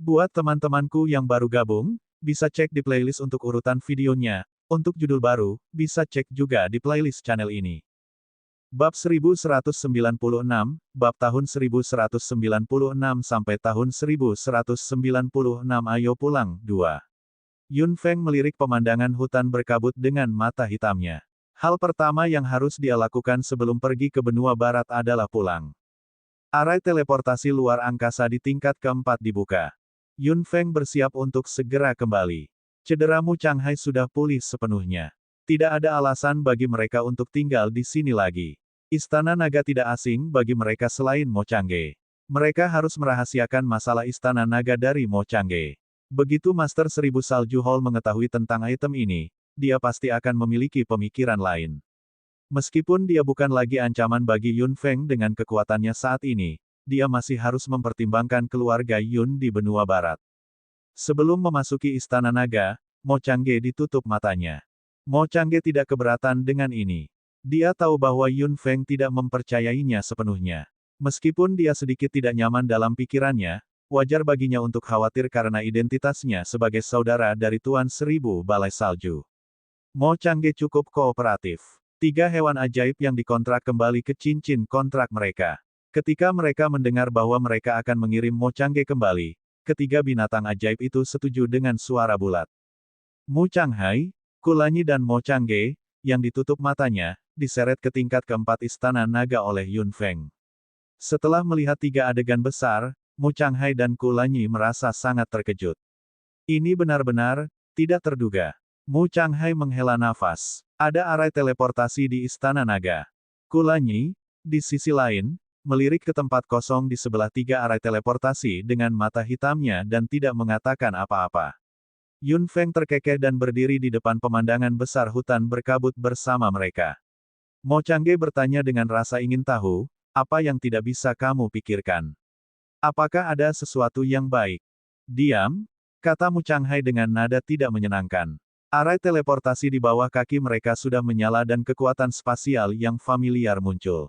Buat teman-temanku yang baru gabung, bisa cek di playlist untuk urutan videonya. Untuk judul baru, bisa cek juga di playlist channel ini. Bab 1196, Bab tahun 1196 sampai tahun 1196 Ayo pulang, 2. Yun Feng melirik pemandangan hutan berkabut dengan mata hitamnya. Hal pertama yang harus dia lakukan sebelum pergi ke benua barat adalah pulang. Arai teleportasi luar angkasa di tingkat keempat dibuka. Yun Feng bersiap untuk segera kembali. Cedera Mu Changhai sudah pulih sepenuhnya. Tidak ada alasan bagi mereka untuk tinggal di sini lagi. Istana Naga tidak asing bagi mereka selain Mo Changge. Mereka harus merahasiakan masalah Istana Naga dari Mo Changge. Begitu Master Seribu Salju Hall mengetahui tentang item ini, dia pasti akan memiliki pemikiran lain. Meskipun dia bukan lagi ancaman bagi Yun Feng dengan kekuatannya saat ini, dia masih harus mempertimbangkan keluarga Yun di benua barat. Sebelum memasuki Istana Naga, Mo Changge ditutup matanya. Mo Changge tidak keberatan dengan ini. Dia tahu bahwa Yun Feng tidak mempercayainya sepenuhnya. Meskipun dia sedikit tidak nyaman dalam pikirannya, wajar baginya untuk khawatir karena identitasnya sebagai saudara dari Tuan Seribu Balai Salju. Mo Changge cukup kooperatif. 3 hewan ajaib yang dikontrak kembali ke cincin kontrak mereka. Ketika mereka mendengar bahwa mereka akan mengirim Mo Changge kembali, ketiga binatang ajaib itu setuju dengan suara bulat. Mu Changhai, Kulanyi dan Mo Changge, yang ditutup matanya, diseret ke tingkat keempat Istana Naga oleh Yun Feng. Setelah melihat 3 adegan besar, Mu Changhai dan Kulanyi merasa sangat terkejut. Ini benar-benar tidak terduga. Mu Changhai menghela nafas. Ada arai teleportasi di Istana Naga. Kulanyi, di sisi lain, melirik ke tempat kosong di sebelah 3 arai teleportasi dengan mata hitamnya dan tidak mengatakan apa-apa. Yun Feng terkekeh dan berdiri di depan pemandangan besar hutan berkabut bersama mereka. Mo Changge bertanya dengan rasa ingin tahu, apa yang tidak bisa kamu pikirkan? Apakah ada sesuatu yang baik? Diam, kata Mu Changhai dengan nada tidak menyenangkan. Arai teleportasi di bawah kaki mereka sudah menyala dan kekuatan spasial yang familiar muncul.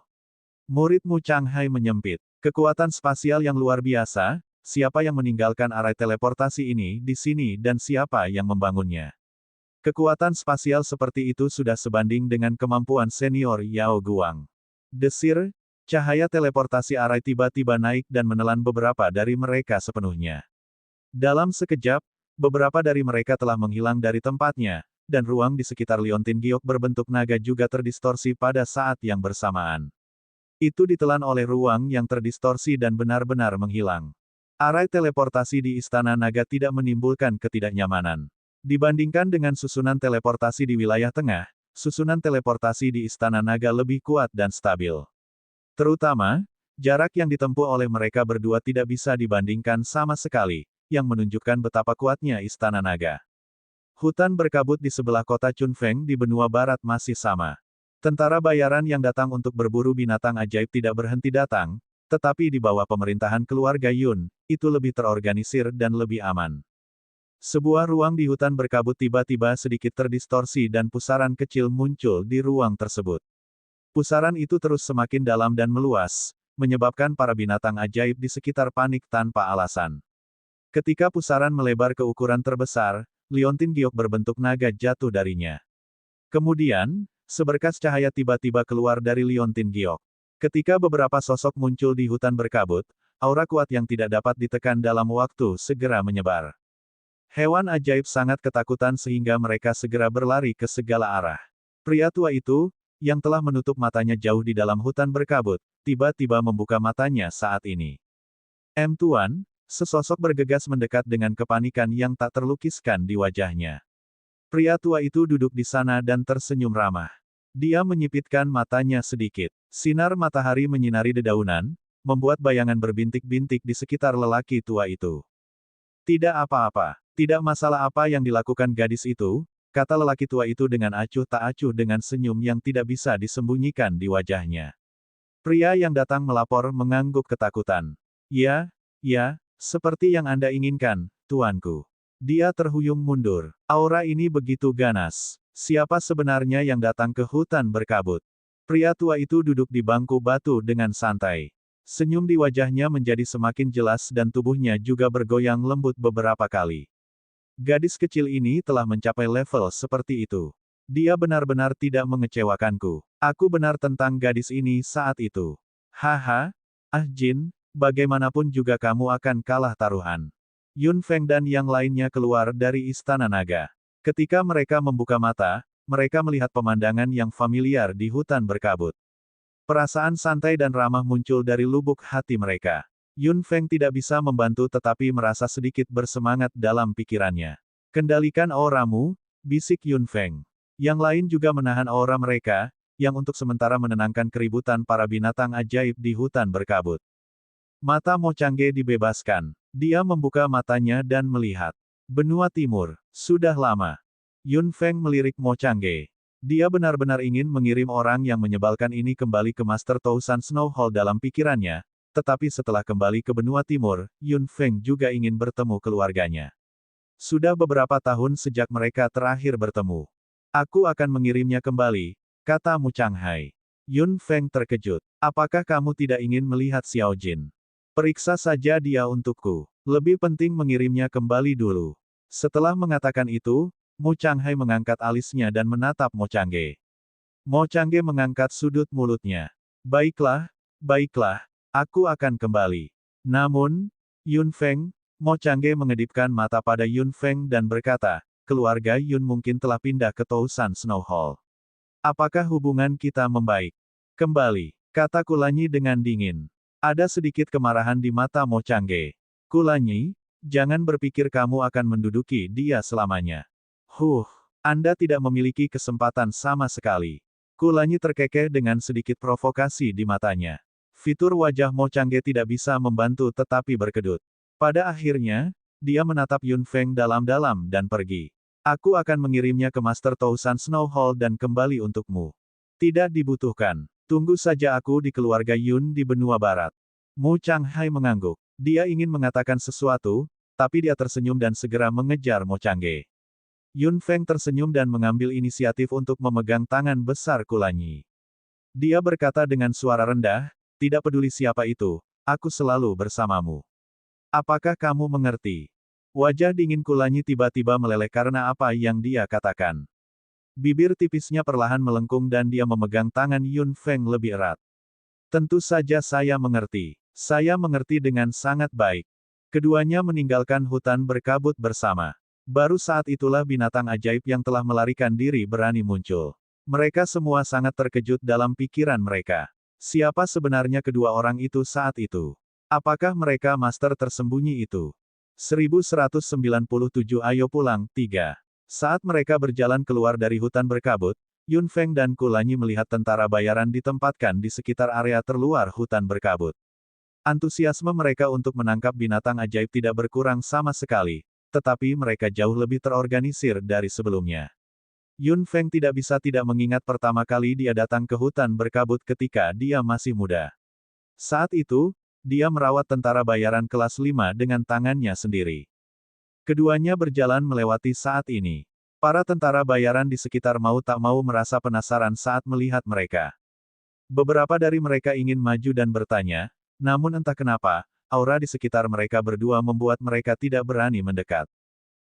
Murid Mu Changhai menyempit. Kekuatan spasial yang luar biasa, siapa yang meninggalkan arai teleportasi ini di sini dan siapa yang membangunnya? Kekuatan spasial seperti itu sudah sebanding dengan kemampuan senior Yao Guang. Desir, cahaya teleportasi arai tiba-tiba naik dan menelan beberapa dari mereka sepenuhnya. Dalam sekejap, beberapa dari mereka telah menghilang dari tempatnya, dan ruang di sekitar Liontin Giok berbentuk naga juga terdistorsi pada saat yang bersamaan. Itu ditelan oleh ruang yang terdistorsi dan benar-benar menghilang. Arai teleportasi di Istana Naga tidak menimbulkan ketidaknyamanan. Dibandingkan dengan susunan teleportasi di wilayah tengah, susunan teleportasi di Istana Naga lebih kuat dan stabil. Terutama, jarak yang ditempuh oleh mereka berdua tidak bisa dibandingkan sama sekali, yang menunjukkan betapa kuatnya Istana Naga. Hutan berkabut di sebelah kota Chunfeng di benua barat masih sama. Tentara bayaran yang datang untuk berburu binatang ajaib tidak berhenti datang, tetapi di bawah pemerintahan keluarga Yun, itu lebih terorganisir dan lebih aman. Sebuah ruang di hutan berkabut tiba-tiba sedikit terdistorsi dan pusaran kecil muncul di ruang tersebut. Pusaran itu terus semakin dalam dan meluas, menyebabkan para binatang ajaib di sekitar panik tanpa alasan. Ketika pusaran melebar ke ukuran terbesar, Liontin Giok berbentuk naga jatuh darinya. Kemudian, seberkas cahaya tiba-tiba keluar dari Liontin Giok. Ketika beberapa sosok muncul di hutan berkabut, aura kuat yang tidak dapat ditekan dalam waktu segera menyebar. Hewan ajaib sangat ketakutan sehingga mereka segera berlari ke segala arah. Pria tua itu, yang telah menutup matanya jauh di dalam hutan berkabut, tiba-tiba membuka matanya saat ini. Tuan, sesosok bergegas mendekat dengan kepanikan yang tak terlukiskan di wajahnya. Pria tua itu duduk di sana dan tersenyum ramah. Dia menyipitkan matanya sedikit. Sinar matahari menyinari dedaunan, membuat bayangan berbintik-bintik di sekitar lelaki tua itu. Tidak apa-apa. Tidak masalah apa yang dilakukan gadis itu, kata lelaki tua itu dengan acuh tak acuh dengan senyum yang tidak bisa disembunyikan di wajahnya. Pria yang datang melapor mengangguk ketakutan. Ya, seperti yang Anda inginkan, tuanku. Dia terhuyung mundur. Aura ini begitu ganas. Siapa sebenarnya yang datang ke hutan berkabut? Pria tua itu duduk di bangku batu dengan santai. Senyum di wajahnya menjadi semakin jelas dan tubuhnya juga bergoyang lembut beberapa kali. Gadis kecil ini telah mencapai level seperti itu. Dia benar-benar tidak mengecewakanku. Aku benar tentang gadis ini saat itu. Haha, Jin, bagaimanapun juga kamu akan kalah taruhan. Yun Feng dan yang lainnya keluar dari Istana Naga. Ketika mereka membuka mata, mereka melihat pemandangan yang familiar di hutan berkabut. Perasaan santai dan ramah muncul dari lubuk hati mereka. Yun Feng tidak bisa membantu tetapi merasa sedikit bersemangat dalam pikirannya. Kendalikan auramu, bisik Yun Feng. Yang lain juga menahan aura mereka, yang untuk sementara menenangkan keributan para binatang ajaib di hutan berkabut. Mata Mo Changge dibebaskan. Dia membuka matanya dan melihat. Benua Timur. Sudah lama. Yun Feng melirik Mo Changge. Dia benar-benar ingin mengirim orang yang menyebalkan ini kembali ke Master Tousan Snow Hall dalam pikirannya, tetapi setelah kembali ke benua timur, Yun Feng juga ingin bertemu keluarganya. Sudah beberapa tahun sejak mereka terakhir bertemu. Aku akan mengirimnya kembali, kata Mu Changhai. Yun Feng terkejut. Apakah kamu tidak ingin melihat Xiao Jin? Periksa saja dia untukku. Lebih penting mengirimnya kembali dulu. Setelah mengatakan itu, Mu Changhai mengangkat alisnya dan menatap Mo Changge. Mo Changge mengangkat sudut mulutnya. Baiklah, baiklah, aku akan kembali. Namun, Yun Feng, Mo Changge mengedipkan mata pada Yun Feng dan berkata, keluarga Yun mungkin telah pindah ke Tousan Snow Hall. Apakah hubungan kita membaik? Kembali, kata Kulanyi dengan dingin. Ada sedikit kemarahan di mata Mo Changge. Kulanyi, jangan berpikir kamu akan menduduki dia selamanya. Anda tidak memiliki kesempatan sama sekali. Kulanyi terkekeh dengan sedikit provokasi di matanya. Fitur wajah Mo Changge tidak bisa membantu tetapi berkedut. Pada akhirnya, dia menatap Yun Feng dalam-dalam dan pergi. Aku akan mengirimnya ke Master Tousan Snow Hall dan kembali untukmu. Tidak dibutuhkan. Tunggu saja aku di keluarga Yun di benua barat. Mu Changhai mengangguk. Dia ingin mengatakan sesuatu, tapi dia tersenyum dan segera mengejar Mo Changge. Yun Feng tersenyum dan mengambil inisiatif untuk memegang tangan besar Kulanyi. Dia berkata dengan suara rendah, tidak peduli siapa itu, aku selalu bersamamu. Apakah kamu mengerti? Wajah dingin Kulanyi tiba-tiba meleleh karena apa yang dia katakan. Bibir tipisnya perlahan melengkung dan dia memegang tangan Yun Feng lebih erat. Tentu saja saya mengerti. Saya mengerti dengan sangat baik. Keduanya meninggalkan hutan berkabut bersama. Baru saat itulah binatang ajaib yang telah melarikan diri berani muncul. Mereka semua sangat terkejut dalam pikiran mereka. Siapa sebenarnya kedua orang itu saat itu? Apakah mereka master tersembunyi itu? 1197 Ayo pulang, 3. Saat mereka berjalan keluar dari hutan berkabut, Yun Feng dan Kulanyi melihat tentara bayaran ditempatkan di sekitar area terluar hutan berkabut. Antusiasme mereka untuk menangkap binatang ajaib tidak berkurang sama sekali, tetapi mereka jauh lebih terorganisir dari sebelumnya. Yun Feng tidak bisa tidak mengingat pertama kali dia datang ke hutan berkabut ketika dia masih muda. Saat itu, dia merawat tentara bayaran kelas 5 dengan tangannya sendiri. Keduanya berjalan melewati saat ini. Para tentara bayaran di sekitar mau tak mau merasa penasaran saat melihat mereka. Beberapa dari mereka ingin maju dan bertanya, namun entah kenapa, aura di sekitar mereka berdua membuat mereka tidak berani mendekat.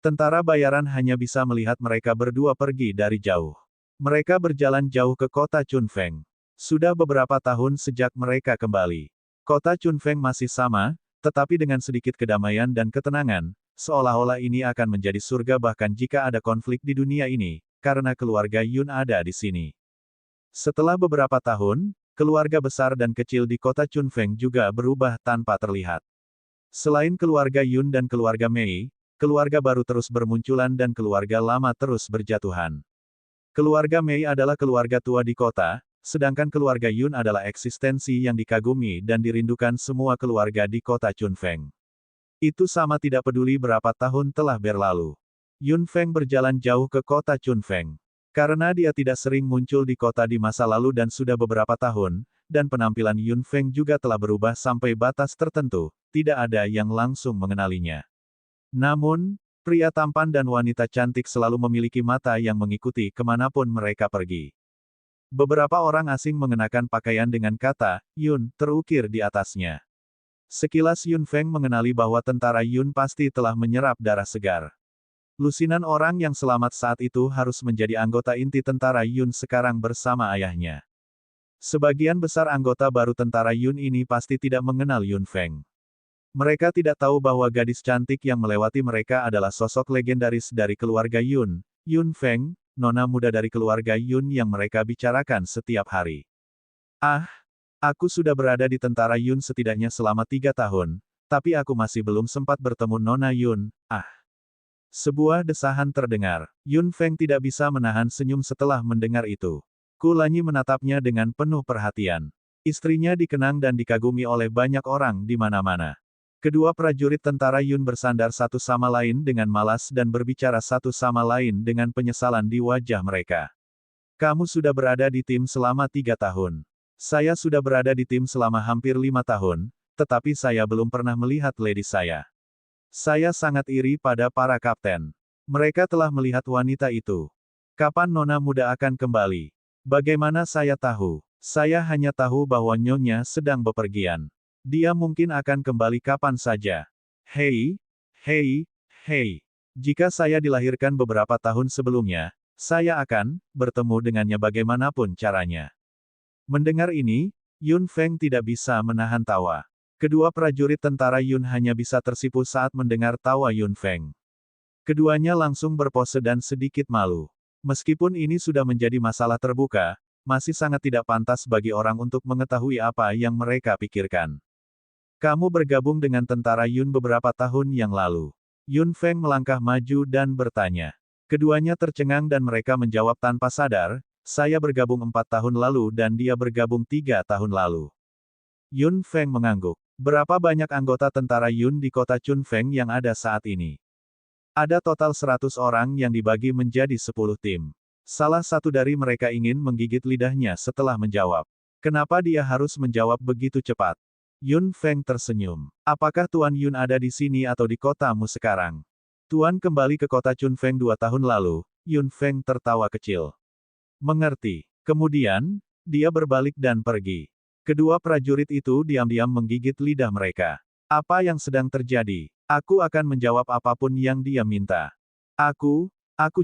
Tentara bayaran hanya bisa melihat mereka berdua pergi dari jauh. Mereka berjalan jauh ke kota Chunfeng. Sudah beberapa tahun sejak mereka kembali. Kota Chunfeng masih sama, tetapi dengan sedikit kedamaian dan ketenangan, seolah-olah ini akan menjadi surga bahkan jika ada konflik di dunia ini, karena keluarga Yun ada di sini. Setelah beberapa tahun, keluarga besar dan kecil di kota Chunfeng juga berubah tanpa terlihat. Selain keluarga Yun dan keluarga Mei, keluarga baru terus bermunculan dan keluarga lama terus berjatuhan. Keluarga Mei adalah keluarga tua di kota, sedangkan keluarga Yun adalah eksistensi yang dikagumi dan dirindukan semua keluarga di kota Chunfeng. Itu sama tidak peduli berapa tahun telah berlalu. Yun Feng berjalan jauh ke kota Chunfeng. Karena dia tidak sering muncul di kota di masa lalu dan sudah beberapa tahun, dan penampilan Yun Feng juga telah berubah sampai batas tertentu, tidak ada yang langsung mengenalinya. Namun, pria tampan dan wanita cantik selalu memiliki mata yang mengikuti kemanapun mereka pergi. Beberapa orang asing mengenakan pakaian dengan kata Yun terukir di atasnya. Sekilas Yun Feng mengenali bahwa tentara Yun pasti telah menyerap darah segar. Lusinan orang yang selamat saat itu harus menjadi anggota inti tentara Yun sekarang bersama ayahnya. Sebagian besar anggota baru tentara Yun ini pasti tidak mengenal Yun Feng. Mereka tidak tahu bahwa gadis cantik yang melewati mereka adalah sosok legendaris dari keluarga Yun, Yun Feng, nona muda dari keluarga Yun yang mereka bicarakan setiap hari. Ah, aku sudah berada di tentara Yun setidaknya selama 3 tahun, tapi aku masih belum sempat bertemu Nona Yun. Sebuah desahan terdengar. Yun Feng tidak bisa menahan senyum setelah mendengar itu. Ku Lanyi menatapnya dengan penuh perhatian. Istrinya dikenang dan dikagumi oleh banyak orang di mana-mana. Kedua prajurit tentara Yun bersandar satu sama lain dengan malas dan berbicara satu sama lain dengan penyesalan di wajah mereka. Kamu sudah berada di tim selama 3 tahun. Saya sudah berada di tim selama hampir 5 tahun, tetapi saya belum pernah melihat lady saya. Saya sangat iri pada para kapten. Mereka telah melihat wanita itu. Kapan nona muda akan kembali? Bagaimana saya tahu? Saya hanya tahu bahwa nyonya sedang bepergian. Dia mungkin akan kembali kapan saja. Hei, hei, hei. Jika saya dilahirkan beberapa tahun sebelumnya, saya akan bertemu dengannya bagaimanapun caranya. Mendengar ini, Yun Feng tidak bisa menahan tawa. Kedua prajurit tentara Yun hanya bisa tersipu saat mendengar tawa Yun Feng. Keduanya langsung berpose dan sedikit malu. Meskipun ini sudah menjadi masalah terbuka, masih sangat tidak pantas bagi orang untuk mengetahui apa yang mereka pikirkan. Kamu bergabung dengan tentara Yun beberapa tahun yang lalu. Yun Feng melangkah maju dan bertanya. Keduanya tercengang dan mereka menjawab tanpa sadar, saya bergabung 4 tahun lalu dan dia bergabung 3 tahun lalu. Yun Feng mengangguk. Berapa banyak anggota tentara Yun di kota Chunfeng yang ada saat ini? Ada total 100 orang yang dibagi menjadi 10 tim. Salah satu dari mereka ingin menggigit lidahnya setelah menjawab. Kenapa dia harus menjawab begitu cepat? Yun Feng tersenyum. Apakah Tuan Yun ada di sini atau di kotamu sekarang? Tuan kembali ke kota Chunfeng 2 tahun lalu, Yun Feng tertawa kecil. Mengerti. Kemudian, dia berbalik dan pergi. Kedua prajurit itu diam-diam menggigit lidah mereka. Apa yang sedang terjadi? Aku akan menjawab apapun yang dia minta. Aku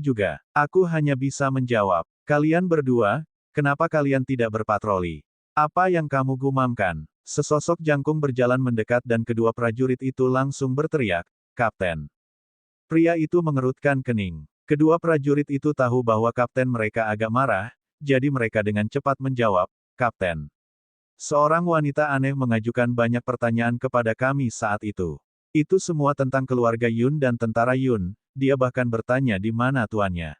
juga. Aku hanya bisa menjawab. Kalian berdua, kenapa kalian tidak berpatroli? Apa yang kamu gumamkan? Sesosok jangkung berjalan mendekat dan kedua prajurit itu langsung berteriak, Kapten. Pria itu mengerutkan kening. Kedua prajurit itu tahu bahwa kapten mereka agak marah, jadi mereka dengan cepat menjawab, Kapten. Seorang wanita aneh mengajukan banyak pertanyaan kepada kami saat itu. Itu semua tentang keluarga Yun dan tentara Yun, dia bahkan bertanya di mana tuannya.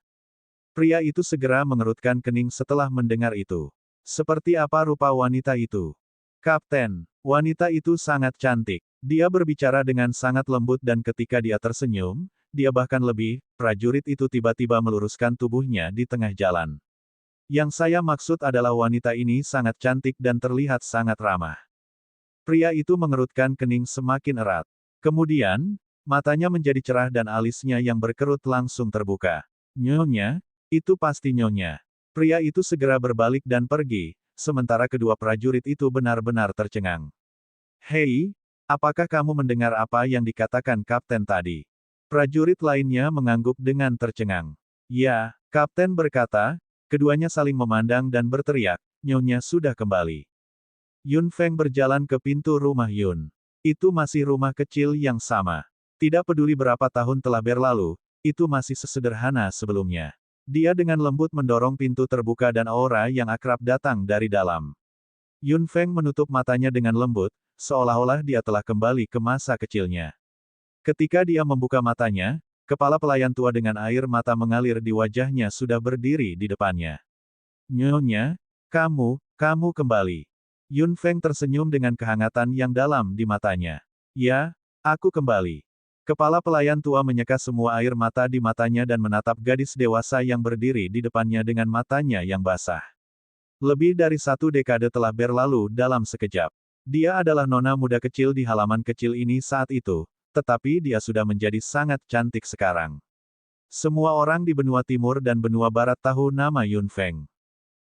Pria itu segera mengerutkan kening setelah mendengar itu. Seperti apa rupa wanita itu? Kapten, wanita itu sangat cantik. Dia berbicara dengan sangat lembut dan ketika dia tersenyum, dia bahkan lebih, prajurit itu tiba-tiba meluruskan tubuhnya di tengah jalan. Yang saya maksud adalah wanita ini sangat cantik dan terlihat sangat ramah. Pria itu mengerutkan kening semakin erat. Kemudian, matanya menjadi cerah dan alisnya yang berkerut langsung terbuka. Nyonya, itu pasti nyonya. Pria itu segera berbalik dan pergi, sementara kedua prajurit itu benar-benar tercengang. Hei, apakah kamu mendengar apa yang dikatakan kapten tadi? Prajurit lainnya mengangguk dengan tercengang. Ya, kapten berkata. Keduanya saling memandang dan berteriak, nyonya sudah kembali. Yun Feng berjalan ke pintu rumah Yun. Itu masih rumah kecil yang sama. Tidak peduli berapa tahun telah berlalu, itu masih sesederhana sebelumnya. Dia dengan lembut mendorong pintu terbuka dan aura yang akrab datang dari dalam. Yun Feng menutup matanya dengan lembut, seolah-olah dia telah kembali ke masa kecilnya. Ketika dia membuka matanya, kepala pelayan tua dengan air mata mengalir di wajahnya sudah berdiri di depannya. Nyonya, kamu kembali. Yun Feng tersenyum dengan kehangatan yang dalam di matanya. Ya, aku kembali. Kepala pelayan tua menyeka semua air mata di matanya dan menatap gadis dewasa yang berdiri di depannya dengan matanya yang basah. Lebih dari 1 dekade telah berlalu dalam sekejap. Dia adalah nona muda kecil di halaman kecil ini saat itu, tetapi dia sudah menjadi sangat cantik sekarang. Semua orang di benua timur dan benua barat tahu nama Yun Feng.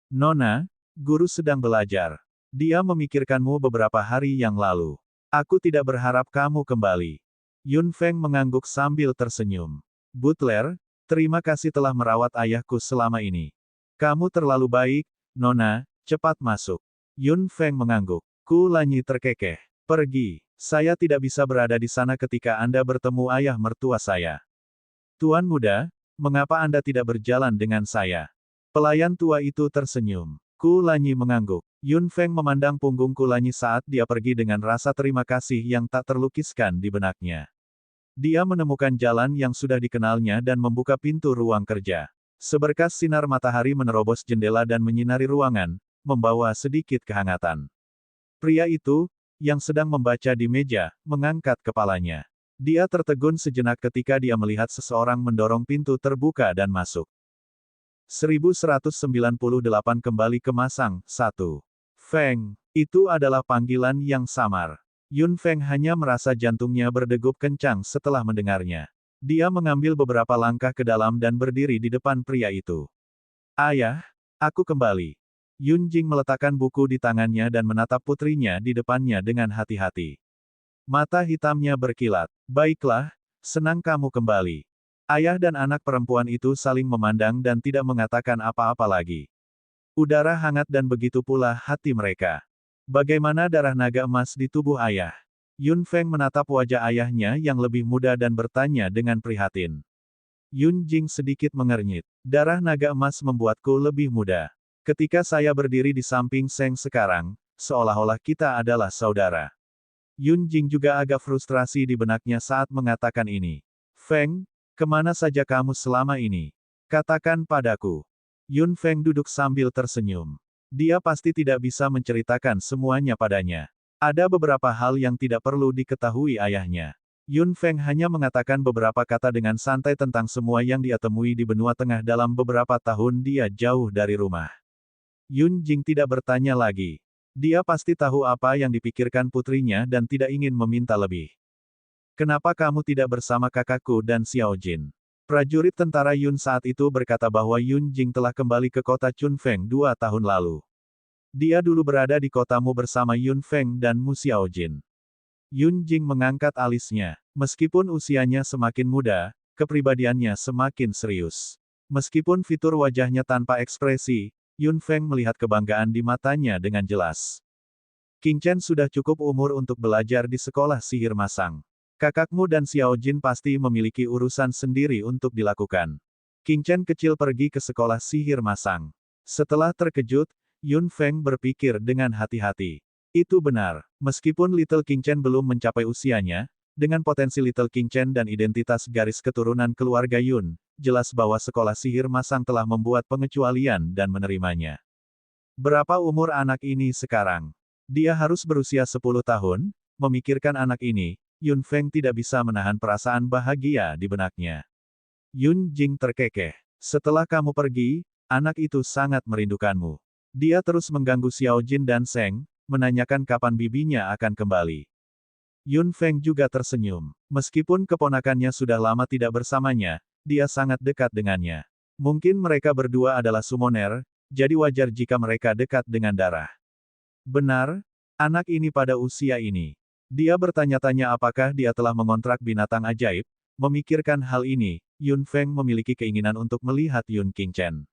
Nona, guru sedang belajar. Dia memikirkanmu beberapa hari yang lalu. Aku tidak berharap kamu kembali. Yun Feng mengangguk sambil tersenyum. Butler, terima kasih telah merawat ayahku selama ini. Kamu terlalu baik, Nona, cepat masuk. Yun Feng mengangguk. Ku Lanyi terkekeh. Pergi. Saya tidak bisa berada di sana ketika Anda bertemu ayah mertua saya. Tuan muda, mengapa Anda tidak berjalan dengan saya? Pelayan tua itu tersenyum. Ku Lanyi mengangguk. Yun Feng memandang punggung Ku Lanyi saat dia pergi dengan rasa terima kasih yang tak terlukiskan di benaknya. Dia menemukan jalan yang sudah dikenalnya dan membuka pintu ruang kerja. Seberkas sinar matahari menerobos jendela dan menyinari ruangan, membawa sedikit kehangatan. Pria itu, yang sedang membaca di meja, mengangkat kepalanya. Dia tertegun sejenak ketika dia melihat seseorang mendorong pintu terbuka dan masuk. 1198 kembali ke Masang, 1. Feng, itu adalah panggilan yang samar. Yun Feng hanya merasa jantungnya berdegup kencang setelah mendengarnya. Dia mengambil beberapa langkah ke dalam dan berdiri di depan pria itu. Ayah, aku kembali. Yun Jing meletakkan buku di tangannya dan menatap putrinya di depannya dengan hati-hati. Mata hitamnya berkilat. Baiklah, senang kamu kembali. Ayah dan anak perempuan itu saling memandang dan tidak mengatakan apa-apa lagi. Udara hangat dan begitu pula hati mereka. Bagaimana darah naga emas di tubuh ayah? Yun Feng menatap wajah ayahnya yang lebih muda dan bertanya dengan prihatin. Yun Jing sedikit mengernyit. Darah naga emas membuatku lebih muda. Ketika saya berdiri di samping Seng sekarang, seolah-olah kita adalah saudara. Yun Jing juga agak frustrasi di benaknya saat mengatakan ini. Feng, kemana saja kamu selama ini? Katakan padaku. Yun Feng duduk sambil tersenyum. Dia pasti tidak bisa menceritakan semuanya padanya. Ada beberapa hal yang tidak perlu diketahui ayahnya. Yun Feng hanya mengatakan beberapa kata dengan santai tentang semua yang dia temui di benua tengah dalam beberapa tahun dia jauh dari rumah. Yun Jing tidak bertanya lagi. Dia pasti tahu apa yang dipikirkan putrinya dan tidak ingin meminta lebih. Kenapa kamu tidak bersama kakakku dan Xiao Jin? Prajurit tentara Yun saat itu berkata bahwa Yun Jing telah kembali ke kota Chunfeng 2 tahun lalu. Dia dulu berada di kotamu bersama Yun Feng dan Mu Xiao Jin. Yun Jing mengangkat alisnya. Meskipun usianya semakin muda, kepribadiannya semakin serius. Meskipun fitur wajahnya tanpa ekspresi, Yun Feng melihat kebanggaan di matanya dengan jelas. Qing Chen sudah cukup umur untuk belajar di sekolah sihir masang. Kakakmu dan Xiao Jin pasti memiliki urusan sendiri untuk dilakukan. Qing Chen kecil pergi ke sekolah sihir masang. Setelah terkejut, Yun Feng berpikir dengan hati-hati. Itu benar. Meskipun Little Qing Chen belum mencapai usianya, dengan potensi Little Qing Chen dan identitas garis keturunan keluarga Yun, jelas bahwa sekolah sihir masang telah membuat pengecualian dan menerimanya. Berapa umur anak ini sekarang? Dia harus berusia 10 tahun, memikirkan anak ini, Yun Feng tidak bisa menahan perasaan bahagia di benaknya. Yun Jing terkekeh. Setelah kamu pergi, anak itu sangat merindukanmu. Dia terus mengganggu Xiao Jin dan Seng, menanyakan kapan bibinya akan kembali. Yun Feng juga tersenyum. Meskipun keponakannya sudah lama tidak bersamanya, dia sangat dekat dengannya. Mungkin mereka berdua adalah summoner, jadi wajar jika mereka dekat dengan darah. Benar, anak ini pada usia ini. Dia bertanya-tanya apakah dia telah mengontrak binatang ajaib. Memikirkan hal ini, Yun Feng memiliki keinginan untuk melihat Yun Qing Chen.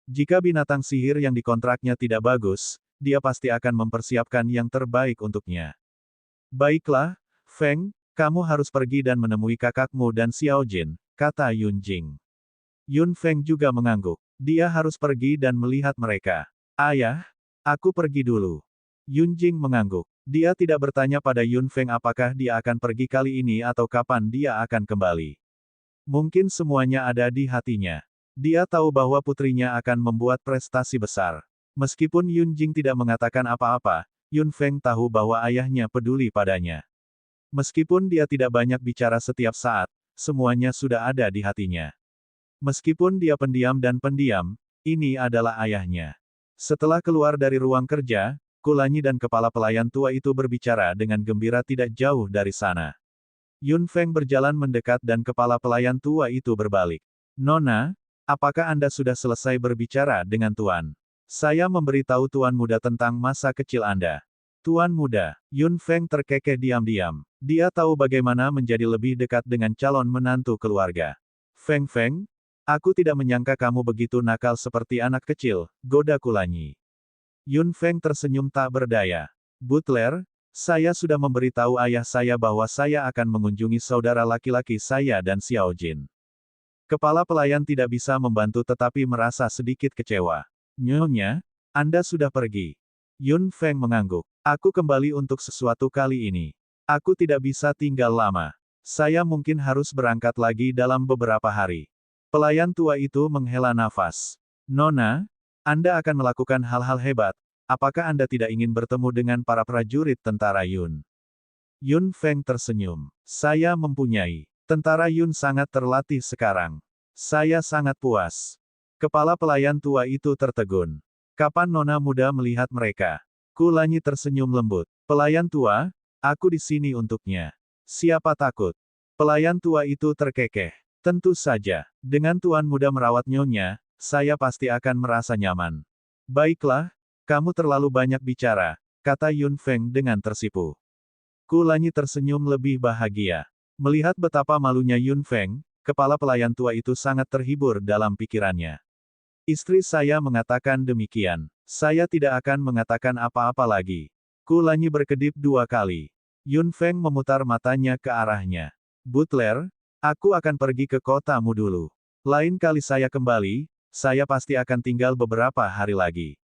Jika binatang sihir yang dikontraknya tidak bagus, dia pasti akan mempersiapkan yang terbaik untuknya. Baiklah, Feng, kamu harus pergi dan menemui kakakmu dan Xiao Jin, kata Yun Jing. Yun Feng juga mengangguk. Dia harus pergi dan melihat mereka. Ayah, aku pergi dulu. Yun Jing mengangguk. Dia tidak bertanya pada Yun Feng apakah dia akan pergi kali ini atau kapan dia akan kembali. Mungkin semuanya ada di hatinya. Dia tahu bahwa putrinya akan membuat prestasi besar. Meskipun Yun Jing tidak mengatakan apa-apa, Yun Feng tahu bahwa ayahnya peduli padanya. Meskipun dia tidak banyak bicara setiap saat, semuanya sudah ada di hatinya. Meskipun dia pendiam dan pendiam, ini adalah ayahnya. Setelah keluar dari ruang kerja, Ku Lanyi dan kepala pelayan tua itu berbicara dengan gembira tidak jauh dari sana. Yun Feng berjalan mendekat dan kepala pelayan tua itu berbalik. Nona, apakah Anda sudah selesai berbicara dengan Tuan? Saya memberitahu Tuan Muda tentang masa kecil Anda. Tuan Muda, Yun Feng terkekeh diam-diam. Dia tahu bagaimana menjadi lebih dekat dengan calon menantu keluarga. Feng Feng, aku tidak menyangka kamu begitu nakal seperti anak kecil, goda Kulanyi. Yun Feng tersenyum tak berdaya. Butler, saya sudah memberitahu ayah saya bahwa saya akan mengunjungi saudara laki-laki saya dan Xiao Jin. Kepala pelayan tidak bisa membantu tetapi merasa sedikit kecewa. Nyonya, Anda sudah pergi. Yun Feng mengangguk. Aku kembali untuk sesuatu kali ini. Aku tidak bisa tinggal lama. Saya mungkin harus berangkat lagi dalam beberapa hari. Pelayan tua itu menghela nafas. Nona, Anda akan melakukan hal-hal hebat. Apakah Anda tidak ingin bertemu dengan para prajurit tentara Yun? Yun Feng tersenyum. Saya mempunyai. Tentara Yun sangat terlatih sekarang. Saya sangat puas. Kepala pelayan tua itu tertegun. Kapan Nona muda melihat mereka? Kulanyi tersenyum lembut. Pelayan tua, aku di sini untuknya. Siapa takut? Pelayan tua itu terkekeh. Tentu saja, dengan Tuan Muda merawat Nyonya, saya pasti akan merasa nyaman. Baiklah, kamu terlalu banyak bicara, kata Yun Feng dengan tersipu. Kulanyi tersenyum lebih bahagia. Melihat betapa malunya Yun Feng, kepala pelayan tua itu sangat terhibur dalam pikirannya. Istri saya mengatakan demikian. Saya tidak akan mengatakan apa-apa lagi. Kulanyi berkedip 2 kali. Yun Feng memutar matanya ke arahnya. Butler, aku akan pergi ke kotamu dulu. Lain kali saya kembali, saya pasti akan tinggal beberapa hari lagi.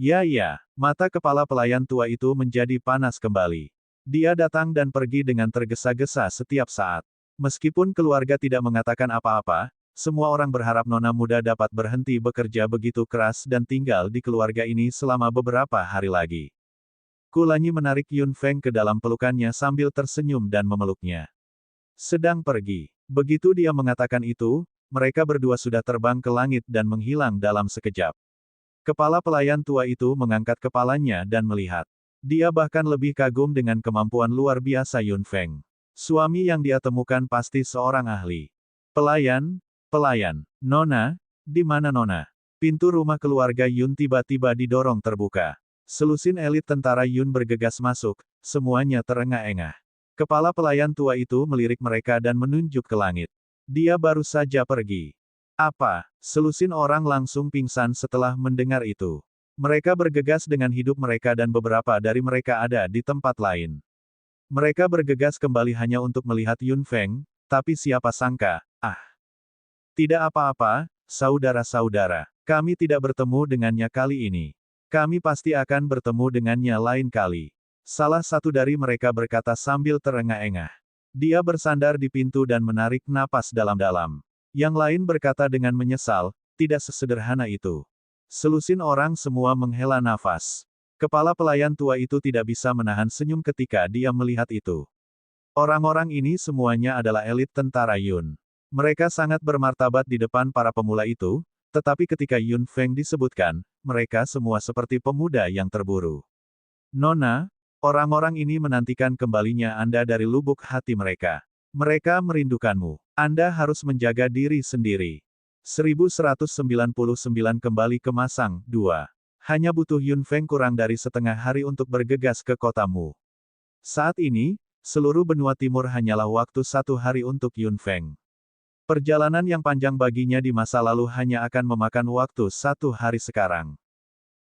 Ya, mata kepala pelayan tua itu menjadi panas kembali. Dia datang dan pergi dengan tergesa-gesa setiap saat. Meskipun keluarga tidak mengatakan apa-apa, semua orang berharap Nona muda dapat berhenti bekerja begitu keras dan tinggal di keluarga ini selama beberapa hari lagi. Kulanyi menarik Yun Feng ke dalam pelukannya sambil tersenyum dan memeluknya. Sedang pergi. Begitu dia mengatakan itu, mereka berdua sudah terbang ke langit dan menghilang dalam sekejap. Kepala pelayan tua itu mengangkat kepalanya dan melihat. Dia bahkan lebih kagum dengan kemampuan luar biasa Yun Feng. Suami yang dia temukan pasti seorang ahli. Pelayan, Nona, di mana Nona? Pintu rumah keluarga Yun tiba-tiba didorong terbuka. Selusin elit tentara Yun bergegas masuk, semuanya terengah-engah. Kepala pelayan tua itu melirik mereka dan menunjuk ke langit. Dia baru saja pergi. Apa? Selusin orang langsung pingsan setelah mendengar itu. Mereka bergegas dengan hidup mereka dan beberapa dari mereka ada di tempat lain. Mereka bergegas kembali hanya untuk melihat Yun Feng, tapi siapa sangka, tidak apa-apa, saudara-saudara. Kami tidak bertemu dengannya kali ini. Kami pasti akan bertemu dengannya lain kali. Salah satu dari mereka berkata sambil terengah-engah. Dia bersandar di pintu dan menarik napas dalam-dalam. Yang lain berkata dengan menyesal, tidak sesederhana itu. Selusin orang semua menghela nafas. Kepala pelayan tua itu tidak bisa menahan senyum ketika dia melihat itu. Orang-orang ini semuanya adalah elit tentara Yun. Mereka sangat bermartabat di depan para pemula itu, tetapi ketika Yun Feng disebutkan, mereka semua seperti pemuda yang terburu. Nona, orang-orang ini menantikan kembalinya Anda dari lubuk hati mereka. Mereka merindukanmu. Anda harus menjaga diri sendiri. 1199 kembali ke Masang, 2. Hanya butuh Yun Feng kurang dari setengah hari untuk bergegas ke kotamu. Saat ini, seluruh benua timur hanyalah waktu 1 hari untuk Yun Feng. Perjalanan yang panjang baginya di masa lalu hanya akan memakan waktu 1 hari sekarang.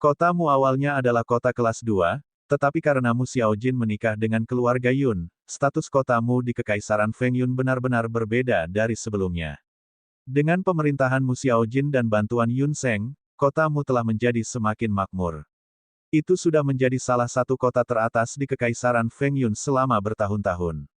Kotamu awalnya adalah kota kelas 2, tetapi karena Mu Xiaojin menikah dengan keluarga Yun, status kotamu di Kekaisaran Feng Yun benar-benar berbeda dari sebelumnya. Dengan pemerintahan Mu Xiaojin dan bantuan Yun Sheng, kotamu telah menjadi semakin makmur. Itu sudah menjadi salah satu kota teratas di Kekaisaran Feng Yun selama bertahun-tahun.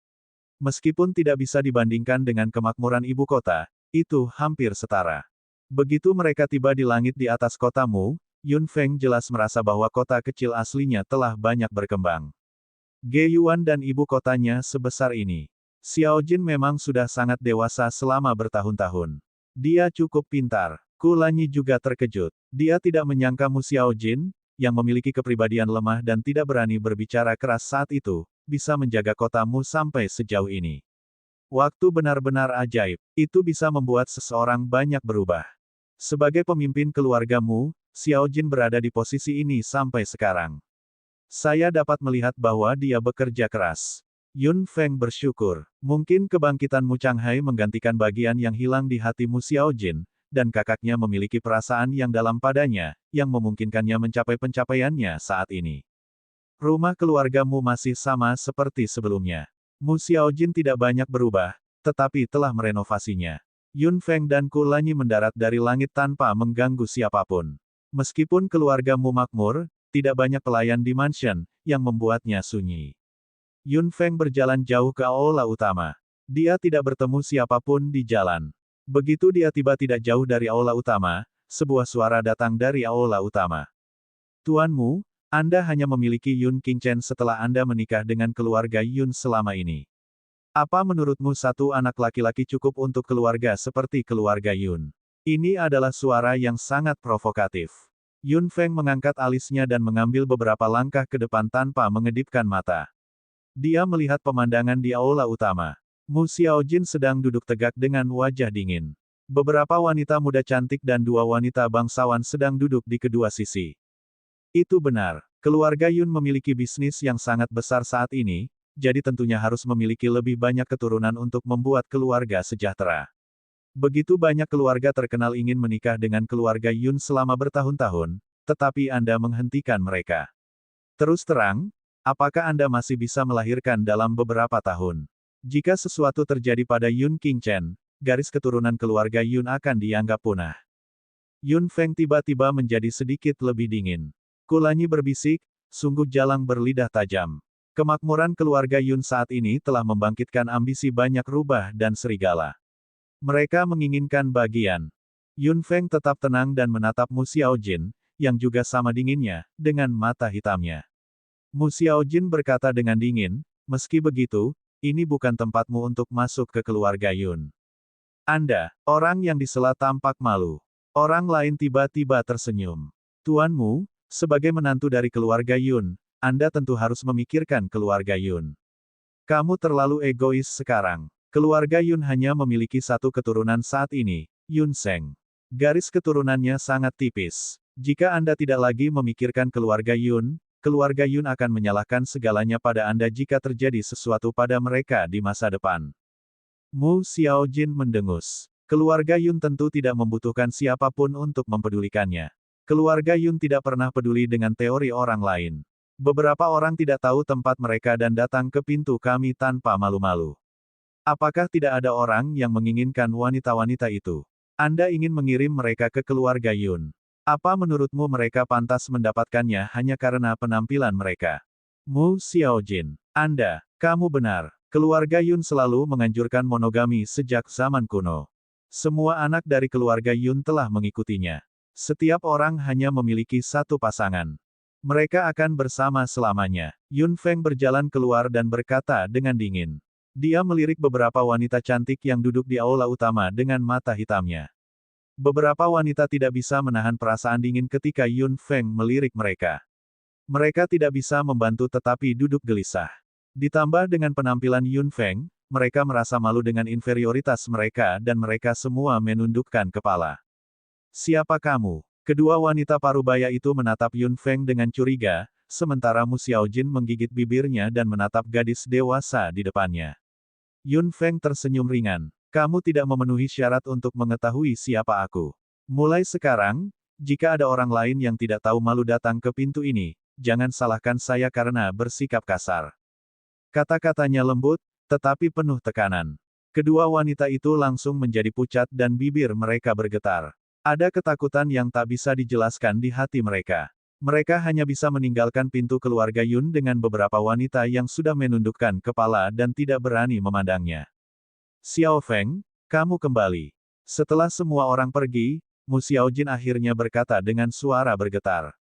Meskipun tidak bisa dibandingkan dengan kemakmuran ibu kota, itu hampir setara. Begitu mereka tiba di langit di atas kotamu, Yun Feng jelas merasa bahwa kota kecil aslinya telah banyak berkembang. Ge-Yuan dan ibu kotanya sebesar ini. Xiao Jin memang sudah sangat dewasa selama bertahun-tahun. Dia cukup pintar. Kulanyi juga terkejut. Dia tidak menyangka Mu Xiao Jin, yang memiliki kepribadian lemah dan tidak berani berbicara keras saat itu, bisa menjaga kotamu sampai sejauh ini. Waktu benar-benar ajaib. Itu bisa membuat seseorang banyak berubah. Sebagai pemimpin keluargamu, Xiao Jin berada di posisi ini sampai sekarang. Saya dapat melihat bahwa dia bekerja keras. Yun Feng bersyukur. Mungkin kebangkitan Mu Changhai menggantikan bagian yang hilang di hati Mu Xiao Jin, dan kakaknya memiliki perasaan yang dalam padanya, yang memungkinkannya mencapai pencapaiannya saat ini. Rumah keluargamu masih sama seperti sebelumnya. Mu Xiaojin tidak banyak berubah, tetapi telah merenovasinya. Yun Feng dan Ku Lanyi mendarat dari langit tanpa mengganggu siapapun. Meskipun keluargamu makmur, tidak banyak pelayan di mansion, yang membuatnya sunyi. Yun Feng berjalan jauh ke aula utama. Dia tidak bertemu siapapun di jalan. Begitu dia tiba tidak jauh dari aula utama, sebuah suara datang dari aula utama. Tuanmu, Anda hanya memiliki Yun Qingchen setelah Anda menikah dengan keluarga Yun selama ini. Apa menurutmu satu anak laki-laki cukup untuk keluarga seperti keluarga Yun? Ini adalah suara yang sangat provokatif. Yun Feng mengangkat alisnya dan mengambil beberapa langkah ke depan tanpa mengedipkan mata. Dia melihat pemandangan di aula utama. Mu Xiaojin sedang duduk tegak dengan wajah dingin. Beberapa wanita muda cantik dan dua wanita bangsawan sedang duduk di kedua sisi. Itu benar. Keluarga Yun memiliki bisnis yang sangat besar saat ini, jadi tentunya harus memiliki lebih banyak keturunan untuk membuat keluarga sejahtera. Begitu banyak keluarga terkenal ingin menikah dengan keluarga Yun selama bertahun-tahun, tetapi Anda menghentikan mereka. Terus terang, apakah Anda masih bisa melahirkan dalam beberapa tahun? Jika sesuatu terjadi pada Yun Qingchen, garis keturunan keluarga Yun akan dianggap punah. Yun Feng tiba-tiba menjadi sedikit lebih dingin. Ku Lanyi berbisik, sungguh jalang berlidah tajam. Kemakmuran keluarga Yun saat ini telah membangkitkan ambisi banyak rubah dan serigala. Mereka menginginkan bagian. Yun Feng tetap tenang dan menatap Mu Xiaojin, yang juga sama dinginnya, dengan mata hitamnya. Mu Xiaojin berkata dengan dingin, meski begitu, ini bukan tempatmu untuk masuk ke keluarga Yun. Anda, orang yang disela tampak malu. Orang lain tiba-tiba tersenyum. Tuanmu, sebagai menantu dari keluarga Yun, Anda tentu harus memikirkan keluarga Yun. Kamu terlalu egois sekarang. Keluarga Yun hanya memiliki satu keturunan saat ini, Yun Seng. Garis keturunannya sangat tipis. Jika Anda tidak lagi memikirkan keluarga Yun akan menyalahkan segalanya pada Anda jika terjadi sesuatu pada mereka di masa depan. Mu Xiaojin mendengus. Keluarga Yun tentu tidak membutuhkan siapapun untuk mempedulikannya. Keluarga Yun tidak pernah peduli dengan teori orang lain. Beberapa orang tidak tahu tempat mereka dan datang ke pintu kami tanpa malu-malu. Apakah tidak ada orang yang menginginkan wanita-wanita itu? Anda ingin mengirim mereka ke keluarga Yun. Apa menurutmu mereka pantas mendapatkannya hanya karena penampilan mereka? Mu Xiaojin. Kamu benar. Keluarga Yun selalu menganjurkan monogami sejak zaman kuno. Semua anak dari keluarga Yun telah mengikutinya. Setiap orang hanya memiliki satu pasangan. Mereka akan bersama selamanya. Yun Feng berjalan keluar dan berkata dengan dingin. Dia melirik beberapa wanita cantik yang duduk di aula utama dengan mata hitamnya. Beberapa wanita tidak bisa menahan perasaan dingin ketika Yun Feng melirik mereka. Mereka tidak bisa membantu tetapi duduk gelisah. Ditambah dengan penampilan Yun Feng, mereka merasa malu dengan inferioritas mereka dan mereka semua menundukkan kepala. Siapa kamu? Kedua wanita parubaya itu menatap Yun Feng dengan curiga, sementara Mu Xiaojin menggigit bibirnya dan menatap gadis dewasa di depannya. Yun Feng tersenyum ringan. Kamu tidak memenuhi syarat untuk mengetahui siapa aku. Mulai sekarang, jika ada orang lain yang tidak tahu malu datang ke pintu ini, jangan salahkan saya karena bersikap kasar. Kata-katanya lembut, tetapi penuh tekanan. Kedua wanita itu langsung menjadi pucat dan bibir mereka bergetar. Ada ketakutan yang tak bisa dijelaskan di hati mereka. Mereka hanya bisa meninggalkan pintu keluarga Yun dengan beberapa wanita yang sudah menundukkan kepala dan tidak berani memandangnya. Xiao Feng, kamu kembali. Setelah semua orang pergi, Mu Xiaojin akhirnya berkata dengan suara bergetar.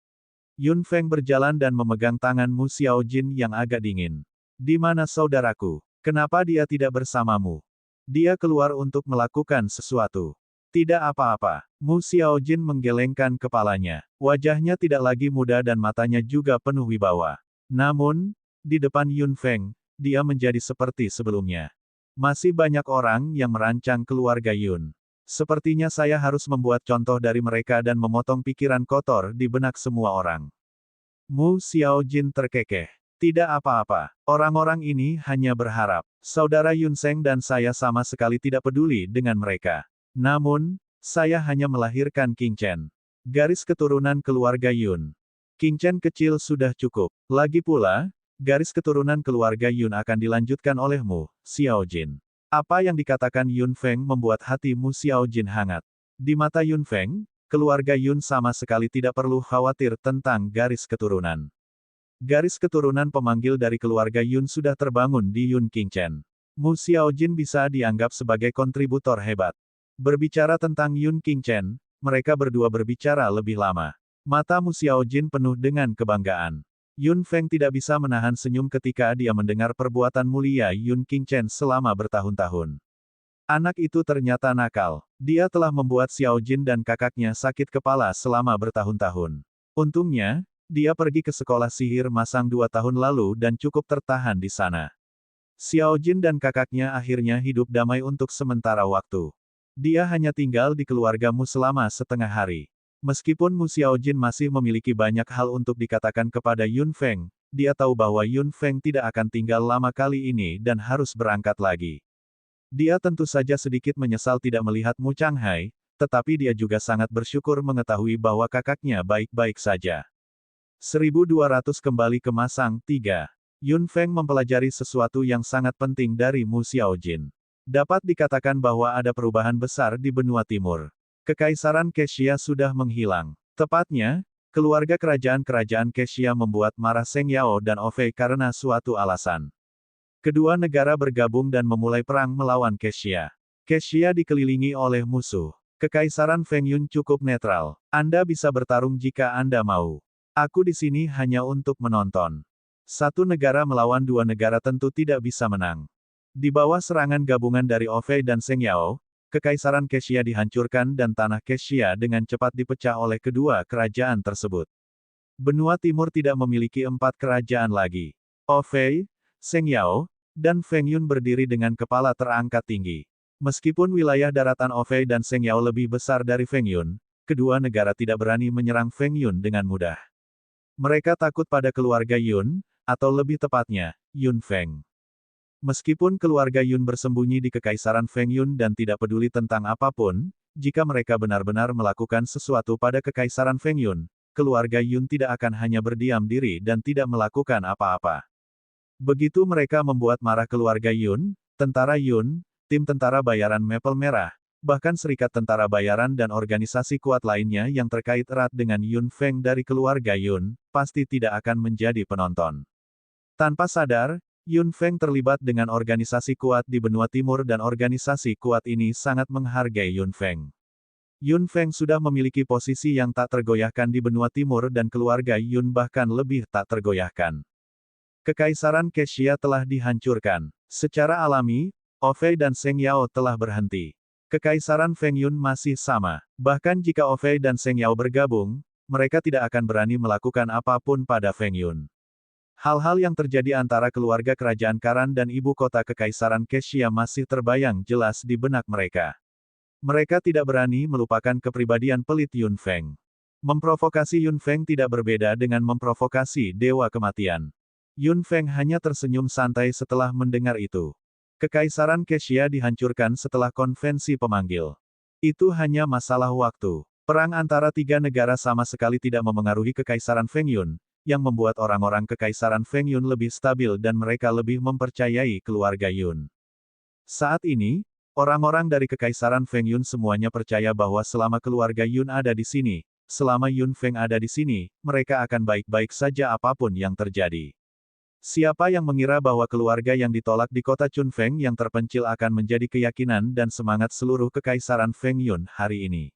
Yun Feng berjalan dan memegang tangan Mu Xiaojin yang agak dingin. Di mana saudaraku? Kenapa dia tidak bersamamu? Dia keluar untuk melakukan sesuatu. Tidak apa-apa. Mu Xiaojin menggelengkan kepalanya. Wajahnya tidak lagi muda dan matanya juga penuh wibawa. Namun, di depan Yun Feng, dia menjadi seperti sebelumnya. Masih banyak orang yang merancang keluarga Yun. Sepertinya saya harus membuat contoh dari mereka dan memotong pikiran kotor di benak semua orang. Mu Xiaojin terkekeh. Tidak apa-apa. Orang-orang ini hanya berharap. Saudara Yun Seng dan saya sama sekali tidak peduli dengan mereka. Namun, saya hanya melahirkan King Chen. Garis keturunan keluarga Yun. King Chen kecil sudah cukup. Lagi pula, garis keturunan keluarga Yun akan dilanjutkan oleh Mu Xiaojin. Apa yang dikatakan Yun Feng membuat hati Mu Xiaojin hangat. Di mata Yun Feng, keluarga Yun sama sekali tidak perlu khawatir tentang garis keturunan. Garis keturunan pemanggil dari keluarga Yun sudah terbangun di Yun King Chen. Mu Xiaojin bisa dianggap sebagai kontributor hebat. Berbicara tentang Yun King Chen, mereka berdua berbicara lebih lama. Mata Mu Xiaojin penuh dengan kebanggaan. Yun Feng tidak bisa menahan senyum ketika dia mendengar perbuatan mulia Yun King Chen selama bertahun-tahun. Anak itu ternyata nakal. Dia telah membuat Xiaojin dan kakaknya sakit kepala selama bertahun-tahun. Untungnya, dia pergi ke sekolah sihir masang 2 tahun lalu dan cukup tertahan di sana. Xiaojin dan kakaknya akhirnya hidup damai untuk sementara waktu. Dia hanya tinggal di keluarga Mu selama setengah hari. Meskipun Mu Xiaojin masih memiliki banyak hal untuk dikatakan kepada Yun Feng, dia tahu bahwa Yun Feng tidak akan tinggal lama kali ini dan harus berangkat lagi. Dia tentu saja sedikit menyesal tidak melihat Mu Changhai, tetapi dia juga sangat bersyukur mengetahui bahwa kakaknya baik-baik saja. 1200 kembali ke Masang 3. Yun Feng mempelajari sesuatu yang sangat penting dari Mu Xiaojin. Dapat dikatakan bahwa ada perubahan besar di benua timur. Kekaisaran Kexia sudah menghilang. Tepatnya, keluarga kerajaan-kerajaan Kexia membuat marah Seng Yao dan Ofei karena suatu alasan. Kedua negara bergabung dan memulai perang melawan Kexia. Kexia dikelilingi oleh musuh. Kekaisaran Feng Yun cukup netral. Anda bisa bertarung jika Anda mau. Aku di sini hanya untuk menonton. Satu negara melawan dua negara tentu tidak bisa menang. Di bawah serangan gabungan dari Ofei dan Seng Yao, Kekaisaran Kexia dihancurkan dan tanah Kexia dengan cepat dipecah oleh kedua kerajaan tersebut. Benua Timur tidak memiliki 4 kerajaan lagi. Ofei, Seng Yao, dan Feng Yun berdiri dengan kepala terangkat tinggi. Meskipun wilayah daratan Ofei dan Seng Yao lebih besar dari Feng Yun, kedua negara tidak berani menyerang Feng Yun dengan mudah. Mereka takut pada keluarga Yun, atau lebih tepatnya, Yun Feng. Meskipun keluarga Yun bersembunyi di Kekaisaran Feng Yun dan tidak peduli tentang apapun, jika mereka benar-benar melakukan sesuatu pada Kekaisaran Feng Yun, keluarga Yun tidak akan hanya berdiam diri dan tidak melakukan apa-apa. Begitu mereka membuat marah keluarga Yun, tentara Yun, tim tentara bayaran Maple Merah, bahkan serikat tentara bayaran dan organisasi kuat lainnya yang terkait erat dengan Yun Feng dari keluarga Yun, pasti tidak akan menjadi penonton. Tanpa sadar, Yun Feng terlibat dengan organisasi kuat di benua timur dan organisasi kuat ini sangat menghargai Yun Feng. Yun Feng sudah memiliki posisi yang tak tergoyahkan di benua timur dan keluarga Yun bahkan lebih tak tergoyahkan. Kekaisaran Kexia telah dihancurkan. Secara alami, Ofei dan Seng Yao telah berhenti. Kekaisaran Feng Yun masih sama. Bahkan jika Ofei dan Seng Yao bergabung, mereka tidak akan berani melakukan apapun pada Feng Yun. Hal-hal yang terjadi antara keluarga kerajaan Karan dan ibu kota Kekaisaran Kexia masih terbayang jelas di benak mereka. Mereka tidak berani melupakan kepribadian pelit Yun Feng. Memprovokasi Yun Feng tidak berbeda dengan memprovokasi Dewa Kematian. Yun Feng hanya tersenyum santai setelah mendengar itu. Kekaisaran Kexia dihancurkan setelah konvensi pemanggil. Itu hanya masalah waktu. Perang antara 3 negara sama sekali tidak memengaruhi Kekaisaran Feng Yun, yang membuat orang-orang Kekaisaran Feng Yun lebih stabil dan mereka lebih mempercayai keluarga Yun. Saat ini, orang-orang dari Kekaisaran Feng Yun semuanya percaya bahwa selama keluarga Yun ada di sini, selama Yun Feng ada di sini, mereka akan baik-baik saja apapun yang terjadi. Siapa yang mengira bahwa keluarga yang ditolak di kota Chunfeng yang terpencil akan menjadi keyakinan dan semangat seluruh Kekaisaran Feng Yun hari ini.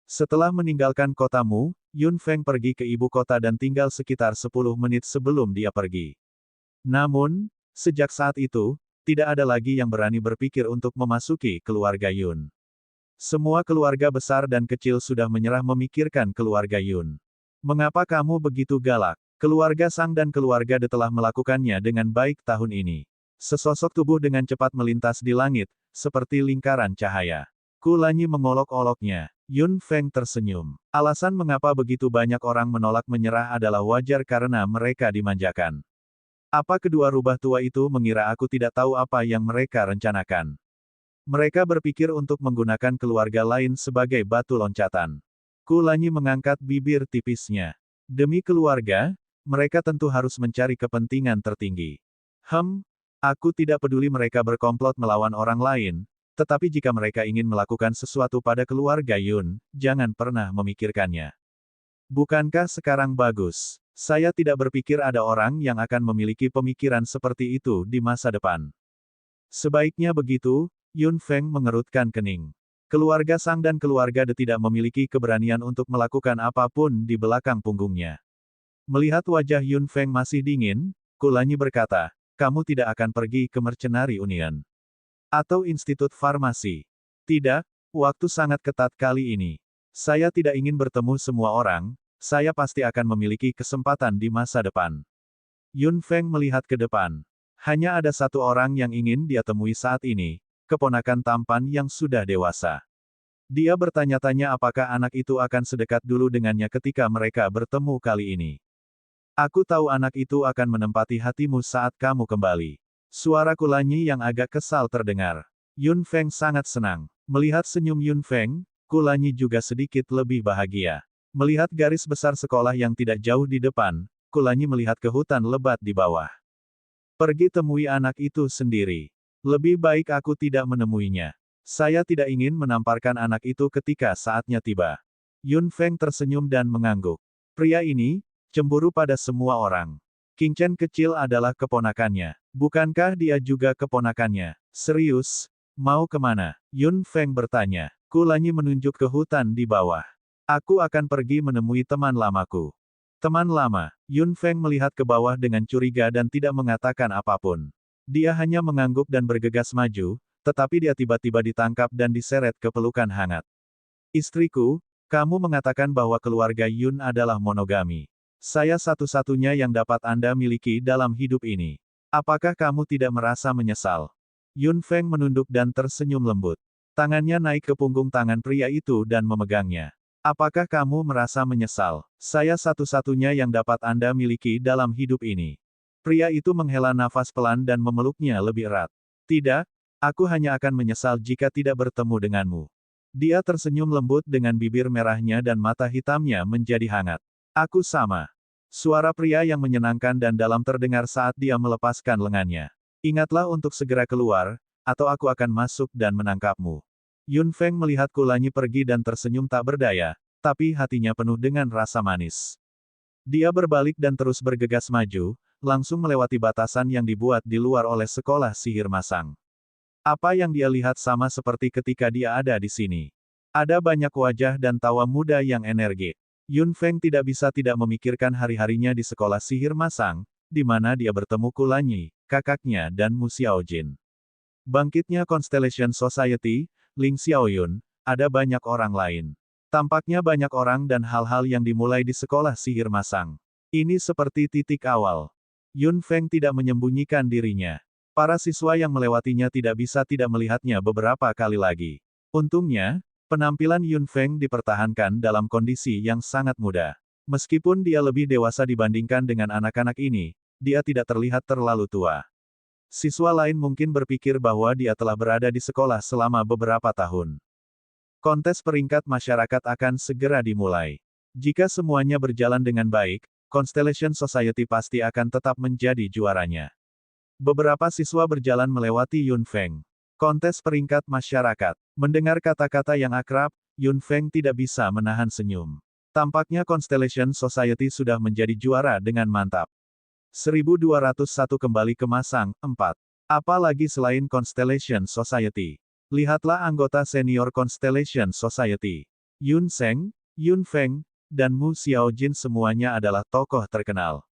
Setelah meninggalkan kota Mu, Yun Feng pergi ke ibu kota dan tinggal sekitar 10 menit sebelum dia pergi. Namun, sejak saat itu, tidak ada lagi yang berani berpikir untuk memasuki keluarga Yun. Semua keluarga besar dan kecil sudah menyerah memikirkan keluarga Yun. Mengapa kamu begitu galak? Keluarga Sang dan keluarga De telah melakukannya dengan baik tahun ini. Sesosok tubuh dengan cepat melintas di langit, seperti lingkaran cahaya. Kulanyi mengolok-oloknya. Yun Feng tersenyum. Alasan mengapa begitu banyak orang menolak menyerah adalah wajar karena mereka dimanjakan. Apa kedua rubah tua itu mengira aku tidak tahu apa yang mereka rencanakan? Mereka berpikir untuk menggunakan keluarga lain sebagai batu loncatan. Kulanyi mengangkat bibir tipisnya. Demi keluarga, mereka tentu harus mencari kepentingan tertinggi. Aku tidak peduli mereka berkomplot melawan orang lain, tetapi jika mereka ingin melakukan sesuatu pada keluarga Yun, jangan pernah memikirkannya. Bukankah sekarang bagus? Saya tidak berpikir ada orang yang akan memiliki pemikiran seperti itu di masa depan. Sebaiknya begitu, Yun Feng mengerutkan kening. Keluarga Sang dan keluarga De tidak memiliki keberanian untuk melakukan apapun di belakang punggungnya. Melihat wajah Yun Feng masih dingin, Kulanyi berkata, kamu tidak akan pergi ke Mercenary Union. Atau Institut Farmasi. Tidak, waktu sangat ketat kali ini. Saya tidak ingin bertemu semua orang, saya pasti akan memiliki kesempatan di masa depan. Yun Feng melihat ke depan. Hanya ada satu orang yang ingin dia temui saat ini, keponakan tampan yang sudah dewasa. Dia bertanya-tanya apakah anak itu akan sedekat dulu dengannya ketika mereka bertemu kali ini. Aku tahu anak itu akan menempati hatimu saat kamu kembali. Suara Kulanyi yang agak kesal terdengar. Yun Feng sangat senang. Melihat senyum Yun Feng, Kulanyi juga sedikit lebih bahagia. Melihat garis besar sekolah yang tidak jauh di depan, Kulanyi melihat ke hutan lebat di bawah. Pergi temui anak itu sendiri. Lebih baik aku tidak menemuinya. Saya tidak ingin menamparkan anak itu ketika saatnya tiba. Yun Feng tersenyum dan mengangguk. Pria ini, cemburu pada semua orang. King Chen kecil adalah keponakannya. Bukankah dia juga keponakannya? Serius? Mau kemana? Yun Feng bertanya. Kulanyi menunjuk ke hutan di bawah. Aku akan pergi menemui teman lamaku. Teman lama. Yun Feng melihat ke bawah dengan curiga dan tidak mengatakan apapun. Dia hanya mengangguk dan bergegas maju, tetapi dia tiba-tiba ditangkap dan diseret ke pelukan hangat. Istriku, kamu mengatakan bahwa keluarga Yun adalah monogami. Saya satu-satunya yang dapat Anda miliki dalam hidup ini. Apakah kamu tidak merasa menyesal? Yun Feng menunduk dan tersenyum lembut. Tangannya naik ke punggung tangan pria itu dan memegangnya. Apakah kamu merasa menyesal? Saya satu-satunya yang dapat Anda miliki dalam hidup ini. Pria itu menghela nafas pelan dan memeluknya lebih erat. Tidak, aku hanya akan menyesal jika tidak bertemu denganmu. Dia tersenyum lembut dengan bibir merahnya dan mata hitamnya menjadi hangat. Aku sama. Suara pria yang menyenangkan dan dalam terdengar saat dia melepaskan lengannya. Ingatlah untuk segera keluar, atau aku akan masuk dan menangkapmu. Yun Feng melihat Kulanyi pergi dan tersenyum tak berdaya, tapi hatinya penuh dengan rasa manis. Dia berbalik dan terus bergegas maju, langsung melewati batasan yang dibuat di luar oleh sekolah sihir masang. Apa yang dia lihat sama seperti ketika dia ada di sini. Ada banyak wajah dan tawa muda yang energik. Yun Feng tidak bisa tidak memikirkan hari-harinya di sekolah sihir masang, di mana dia bertemu Kulanyi, kakaknya dan Mu Xiaojin. Bangkitnya Constellation Society, Ling Xiaoyun, ada banyak orang lain. Tampaknya banyak orang dan hal-hal yang dimulai di sekolah sihir masang. Ini seperti titik awal. Yun Feng tidak menyembunyikan dirinya. Para siswa yang melewatinya tidak bisa tidak melihatnya beberapa kali lagi. Untungnya, penampilan Yun Feng dipertahankan dalam kondisi yang sangat muda. Meskipun dia lebih dewasa dibandingkan dengan anak-anak ini, dia tidak terlihat terlalu tua. Siswa lain mungkin berpikir bahwa dia telah berada di sekolah selama beberapa tahun. Kontes peringkat masyarakat akan segera dimulai. Jika semuanya berjalan dengan baik, Constellation Society pasti akan tetap menjadi juaranya. Beberapa siswa berjalan melewati Yun Feng. Kontes peringkat masyarakat. Mendengar kata-kata yang akrab, Yun Feng tidak bisa menahan senyum. Tampaknya Constellation Society sudah menjadi juara dengan mantap. 1201 kembali ke Masang, 4. Apalagi selain Constellation Society. Lihatlah anggota senior Constellation Society. Yun Seng, Yun Feng, dan Mu Xiaojin semuanya adalah tokoh terkenal.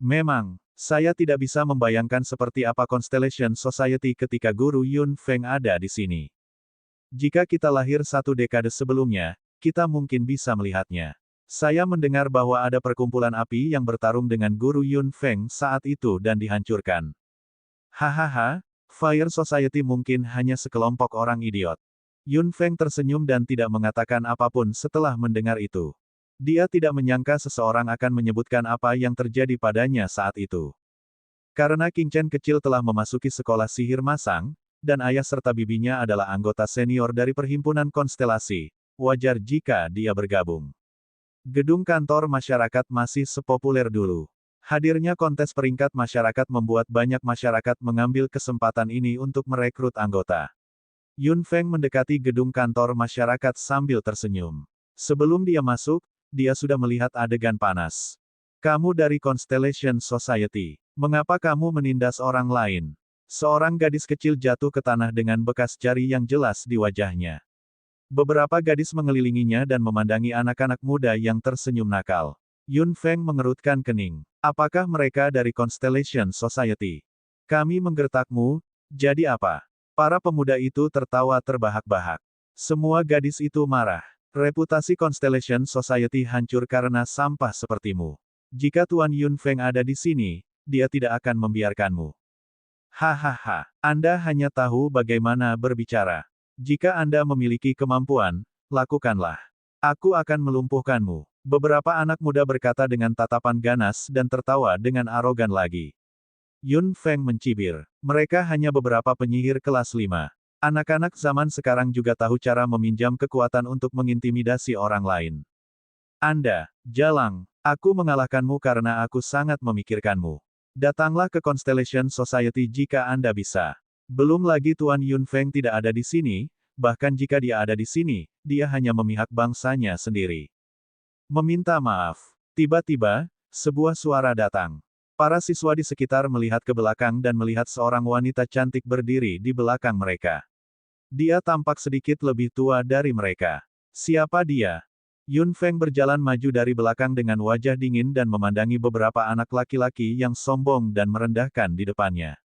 Memang, saya tidak bisa membayangkan seperti apa Constellation Society ketika guru Yun Feng ada di sini. Jika kita lahir satu dekade sebelumnya, kita mungkin bisa melihatnya. Saya mendengar bahwa ada perkumpulan api yang bertarung dengan guru Yun Feng saat itu dan dihancurkan. Hahaha, Fire Society mungkin hanya sekelompok orang idiot. Yun Feng tersenyum dan tidak mengatakan apapun setelah mendengar itu. Dia tidak menyangka seseorang akan menyebutkan apa yang terjadi padanya saat itu. Karena King Chen kecil telah memasuki sekolah sihir masang, dan ayah serta bibinya adalah anggota senior dari Perhimpunan Konstelasi, wajar jika dia bergabung. Gedung kantor masyarakat masih sepopuler dulu. Hadirnya kontes peringkat masyarakat membuat banyak masyarakat mengambil kesempatan ini untuk merekrut anggota. Yun Feng mendekati gedung kantor masyarakat sambil tersenyum. Sebelum dia masuk, dia sudah melihat adegan panas. Kamu dari Constellation Society. Mengapa kamu menindas orang lain? Seorang gadis kecil jatuh ke tanah dengan bekas jari yang jelas di wajahnya. Beberapa gadis mengelilinginya dan memandangi anak-anak muda yang tersenyum nakal. Yun Feng mengerutkan kening. Apakah mereka dari Constellation Society? Kami menggertakmu, jadi apa? Para pemuda itu tertawa terbahak-bahak. Semua gadis itu marah. Reputasi Constellation Society hancur karena sampah sepertimu. Jika Tuan Yun Feng ada di sini, dia tidak akan membiarkanmu. Hahaha, Anda hanya tahu bagaimana berbicara. Jika Anda memiliki kemampuan, lakukanlah. Aku akan melumpuhkanmu. Beberapa anak muda berkata dengan tatapan ganas dan tertawa dengan arogan lagi. Yun Feng mencibir. Mereka hanya beberapa penyihir kelas 5. Anak-anak zaman sekarang juga tahu cara meminjam kekuatan untuk mengintimidasi orang lain. Anda, jalang, aku mengalahkanmu karena aku sangat memikirkanmu. Datanglah ke Constellation Society jika Anda bisa. Belum lagi Tuan Yun Feng tidak ada di sini, bahkan jika dia ada di sini, dia hanya memihak bangsanya sendiri. Meminta maaf. Tiba-tiba, sebuah suara datang. Para siswa di sekitar melihat ke belakang dan melihat seorang wanita cantik berdiri di belakang mereka. Dia tampak sedikit lebih tua dari mereka. Siapa dia? Yun Feng berjalan maju dari belakang dengan wajah dingin dan memandangi beberapa anak laki-laki yang sombong dan merendahkan di depannya.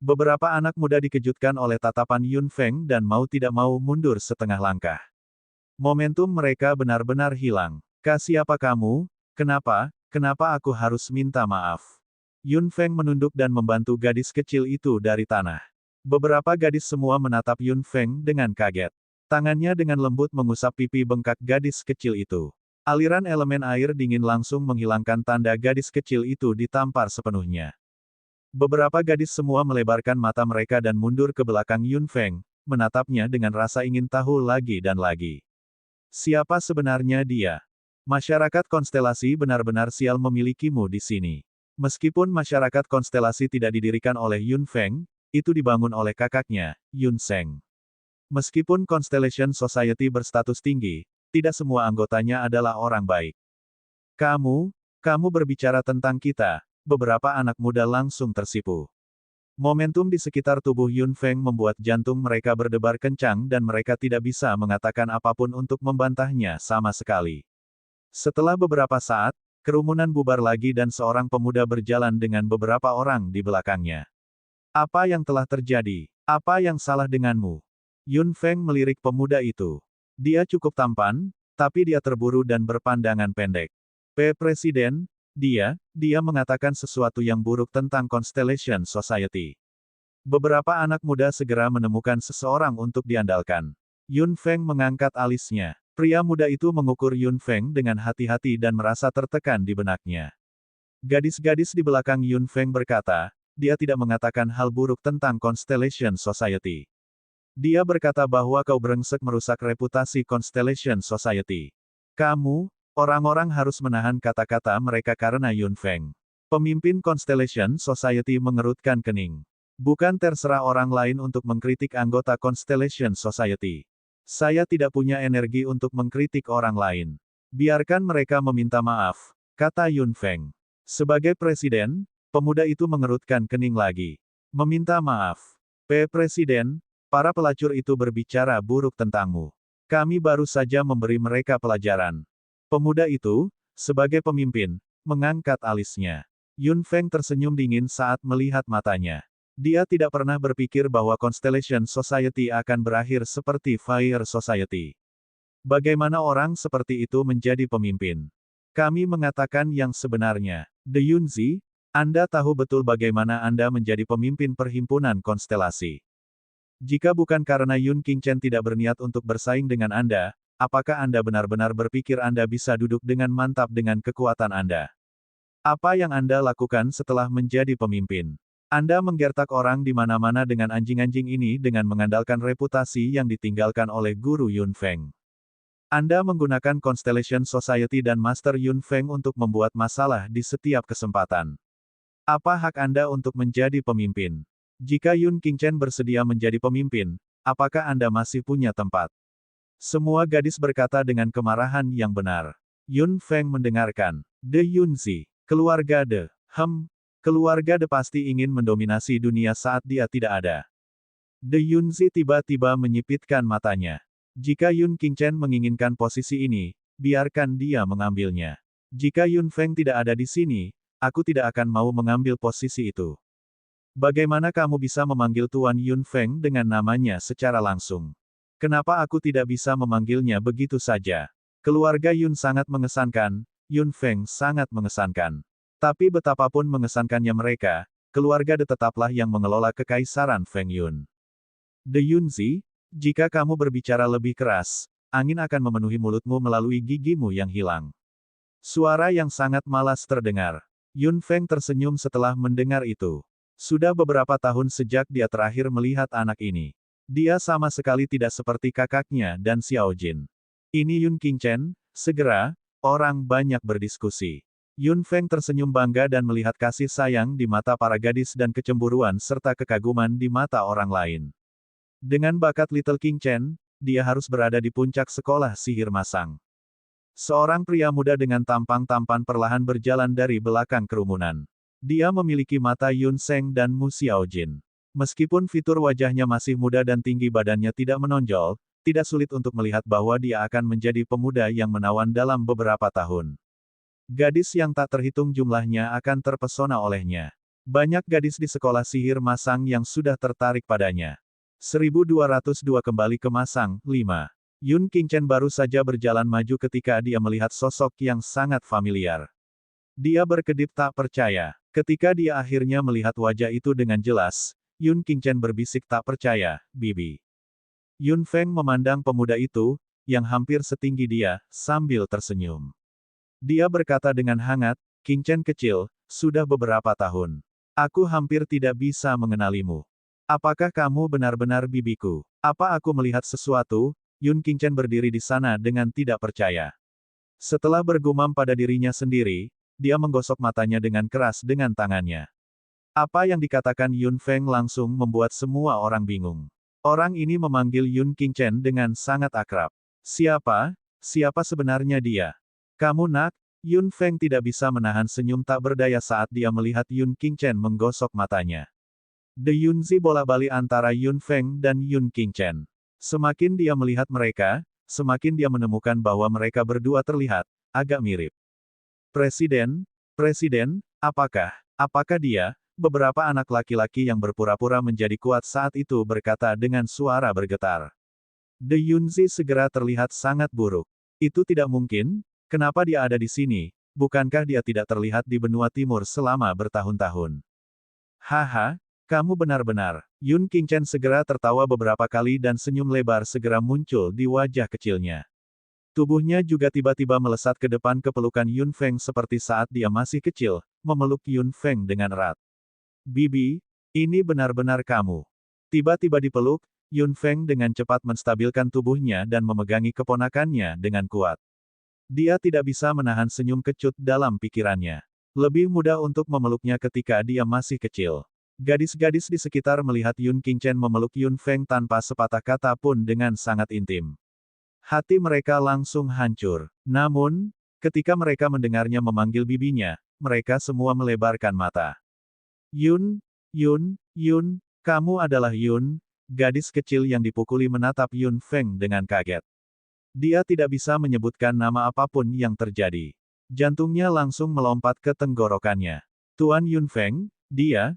Beberapa anak muda dikejutkan oleh tatapan Yun Feng dan mau tidak mau mundur setengah langkah. Momentum mereka benar-benar hilang. Siapa kamu? Kenapa aku harus minta maaf? Yun Feng menunduk dan membantu gadis kecil itu dari tanah. Beberapa gadis semua menatap Yun Feng dengan kaget. Tangannya dengan lembut mengusap pipi bengkak gadis kecil itu. Aliran elemen air dingin langsung menghilangkan tanda gadis kecil itu ditampar sepenuhnya. Beberapa gadis semua melebarkan mata mereka dan mundur ke belakang Yun Feng, menatapnya dengan rasa ingin tahu lagi dan lagi. Siapa sebenarnya dia? Masyarakat konstelasi benar-benar sial memilikimu di sini. Meskipun masyarakat konstelasi tidak didirikan oleh Yun Feng, itu dibangun oleh kakaknya, Yun Sheng. Meskipun Constellation Society berstatus tinggi, tidak semua anggotanya adalah orang baik. Kamu berbicara tentang kita, beberapa anak muda langsung tersipu. Momentum di sekitar tubuh Yun Feng membuat jantung mereka berdebar kencang dan mereka tidak bisa mengatakan apapun untuk membantahnya sama sekali. Setelah beberapa saat, kerumunan bubar lagi dan seorang pemuda berjalan dengan beberapa orang di belakangnya. Apa yang telah terjadi? Apa yang salah denganmu? Yun Feng melirik pemuda itu. Dia cukup tampan, tapi dia terburu dan berpandangan pendek. Presiden, dia mengatakan sesuatu yang buruk tentang Constellation Society. Beberapa anak muda segera menemukan seseorang untuk diandalkan. Yun Feng mengangkat alisnya. Pria muda itu mengukur Yun Feng dengan hati-hati dan merasa tertekan di benaknya. Gadis-gadis di belakang Yun Feng berkata, dia tidak mengatakan hal buruk tentang Constellation Society. Dia berkata bahwa kau brengsek merusak reputasi Constellation Society. Kamu, orang-orang harus menahan kata-kata mereka karena Yun Feng. Pemimpin Constellation Society mengerutkan kening. Bukan terserah orang lain untuk mengkritik anggota Constellation Society. Saya tidak punya energi untuk mengkritik orang lain. Biarkan mereka meminta maaf, kata Yun Feng. Sebagai presiden, pemuda itu mengerutkan kening lagi. Meminta maaf. Presiden, para pelacur itu berbicara buruk tentangmu. Kami baru saja memberi mereka pelajaran. Pemuda itu, sebagai pemimpin, mengangkat alisnya. Yun Feng tersenyum dingin saat melihat matanya. Dia tidak pernah berpikir bahwa Constellation Society akan berakhir seperti Fire Society. Bagaimana orang seperti itu menjadi pemimpin? Kami mengatakan yang sebenarnya. De Yunzi, Anda tahu betul bagaimana Anda menjadi pemimpin perhimpunan konstelasi. Jika bukan karena Yun Qingchen tidak berniat untuk bersaing dengan Anda, apakah Anda benar-benar berpikir Anda bisa duduk dengan mantap dengan kekuatan Anda? Apa yang Anda lakukan setelah menjadi pemimpin? Anda menggertak orang di mana-mana dengan anjing-anjing ini dengan mengandalkan reputasi yang ditinggalkan oleh Guru Yun Feng. Anda menggunakan Constellation Society dan Master Yun Feng untuk membuat masalah di setiap kesempatan. Apa hak Anda untuk menjadi pemimpin? Jika Yun Qingchen bersedia menjadi pemimpin, apakah Anda masih punya tempat? Semua gadis berkata dengan kemarahan yang benar. Yun Feng mendengarkan. De Yunzi, keluarga De, keluarga De pasti ingin mendominasi dunia saat dia tidak ada. De Yunzi tiba-tiba menyipitkan matanya. Jika Yun Qingchen menginginkan posisi ini, biarkan dia mengambilnya. Jika Yun Feng tidak ada di sini, aku tidak akan mau mengambil posisi itu. Bagaimana kamu bisa memanggil Tuan Yun Feng dengan namanya secara langsung? Kenapa aku tidak bisa memanggilnya begitu saja? Keluarga Yun sangat mengesankan, Yun Feng sangat mengesankan. Tapi betapapun mengesankannya mereka, keluarga De tetaplah yang mengelola kekaisaran Feng Yun. De Yunzi, jika kamu berbicara lebih keras, angin akan memenuhi mulutmu melalui gigimu yang hilang. Suara yang sangat malas terdengar. Yun Feng tersenyum setelah mendengar itu. Sudah beberapa tahun sejak dia terakhir melihat anak ini. Dia sama sekali tidak seperti kakaknya dan Xiao Jin. Ini Yun Qingchen, segera, orang banyak berdiskusi. Yun Feng tersenyum bangga dan melihat kasih sayang di mata para gadis dan kecemburuan serta kekaguman di mata orang lain. Dengan bakat Little Qingchen, dia harus berada di puncak sekolah sihir masang. Seorang pria muda dengan tampang tampan perlahan berjalan dari belakang kerumunan. Dia memiliki mata Yun Sheng dan Mu Xiaojin. Meskipun fitur wajahnya masih muda dan tinggi badannya tidak menonjol, tidak sulit untuk melihat bahwa dia akan menjadi pemuda yang menawan dalam beberapa tahun. Gadis yang tak terhitung jumlahnya akan terpesona olehnya. Banyak gadis di sekolah sihir masang yang sudah tertarik padanya. 1202 kembali ke masang, 5. Yun Qingchen baru saja berjalan maju ketika dia melihat sosok yang sangat familiar. Dia berkedip tak percaya. Ketika dia akhirnya melihat wajah itu dengan jelas, Yun Qingchen berbisik tak percaya, Bibi. Yun Feng memandang pemuda itu, yang hampir setinggi dia, sambil tersenyum. Dia berkata dengan hangat, Qingchen kecil, sudah beberapa tahun. Aku hampir tidak bisa mengenalimu. Apakah kamu benar-benar bibiku? Apa aku melihat sesuatu? Yun Qingchen berdiri di sana dengan tidak percaya. Setelah bergumam pada dirinya sendiri, dia menggosok matanya dengan keras dengan tangannya. Apa yang dikatakan Yun Feng langsung membuat semua orang bingung. Orang ini memanggil Yun Qingchen dengan sangat akrab. Siapa? Siapa sebenarnya dia? Kamu nak? Yun Feng tidak bisa menahan senyum tak berdaya saat dia melihat Yun Qingchen menggosok matanya. De Yunzi bolak-balik antara Yun Feng dan Yun Qingchen. Semakin dia melihat mereka, semakin dia menemukan bahwa mereka berdua terlihat agak mirip. Presiden, apakah dia? Beberapa anak laki-laki yang berpura-pura menjadi kuat saat itu berkata dengan suara bergetar. De Yunzi segera terlihat sangat buruk. Itu tidak mungkin, kenapa dia ada di sini? Bukankah dia tidak terlihat di benua timur selama bertahun-tahun? Haha, kamu benar-benar. Yun Qingchen segera tertawa beberapa kali dan senyum lebar segera muncul di wajah kecilnya. Tubuhnya juga tiba-tiba melesat ke depan ke pelukan Yun Feng seperti saat dia masih kecil, memeluk Yun Feng dengan erat. Bibi, ini benar-benar kamu. Tiba-tiba dipeluk, Yun Feng dengan cepat menstabilkan tubuhnya dan memegangi keponakannya dengan kuat. Dia tidak bisa menahan senyum kecut dalam pikirannya. Lebih mudah untuk memeluknya ketika dia masih kecil. Gadis-gadis di sekitar melihat Yun Qingchen memeluk Yun Feng tanpa sepatah kata pun dengan sangat intim. Hati mereka langsung hancur. Namun, ketika mereka mendengarnya memanggil bibinya, mereka semua melebarkan mata. Yun, kamu adalah Yun? Gadis kecil yang dipukuli menatap Yun Feng dengan kaget. Dia tidak bisa menyebutkan nama apapun yang terjadi. Jantungnya langsung melompat ke tenggorokannya. Tuan Yun Feng, dia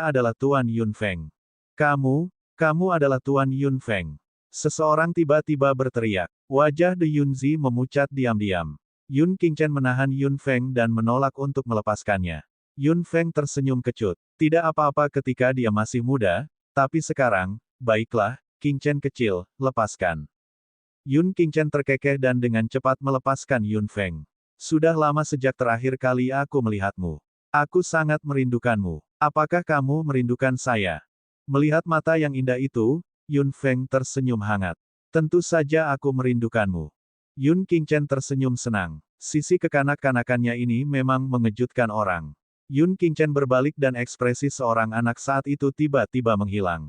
adalah Tuan Yun Feng. Kamu adalah Tuan Yun Feng. Seseorang tiba-tiba berteriak. Wajah De Yunzi memucat diam-diam. Yun Qingchen menahan Yun Feng dan menolak untuk melepaskannya. Yun Feng tersenyum kecut. Tidak apa-apa ketika dia masih muda, tapi sekarang, baiklah, King Chen kecil, lepaskan. Yun King Chen terkekeh dan dengan cepat melepaskan Yun Feng. Sudah lama sejak terakhir kali aku melihatmu. Aku sangat merindukanmu. Apakah kamu merindukan saya? Melihat mata yang indah itu, Yun Feng tersenyum hangat. Tentu saja aku merindukanmu. Yun King Chen tersenyum senang. Sisi kekanak-kanakannya ini memang mengejutkan orang. Yun King Chen berbalik dan ekspresi seorang anak saat itu tiba-tiba menghilang.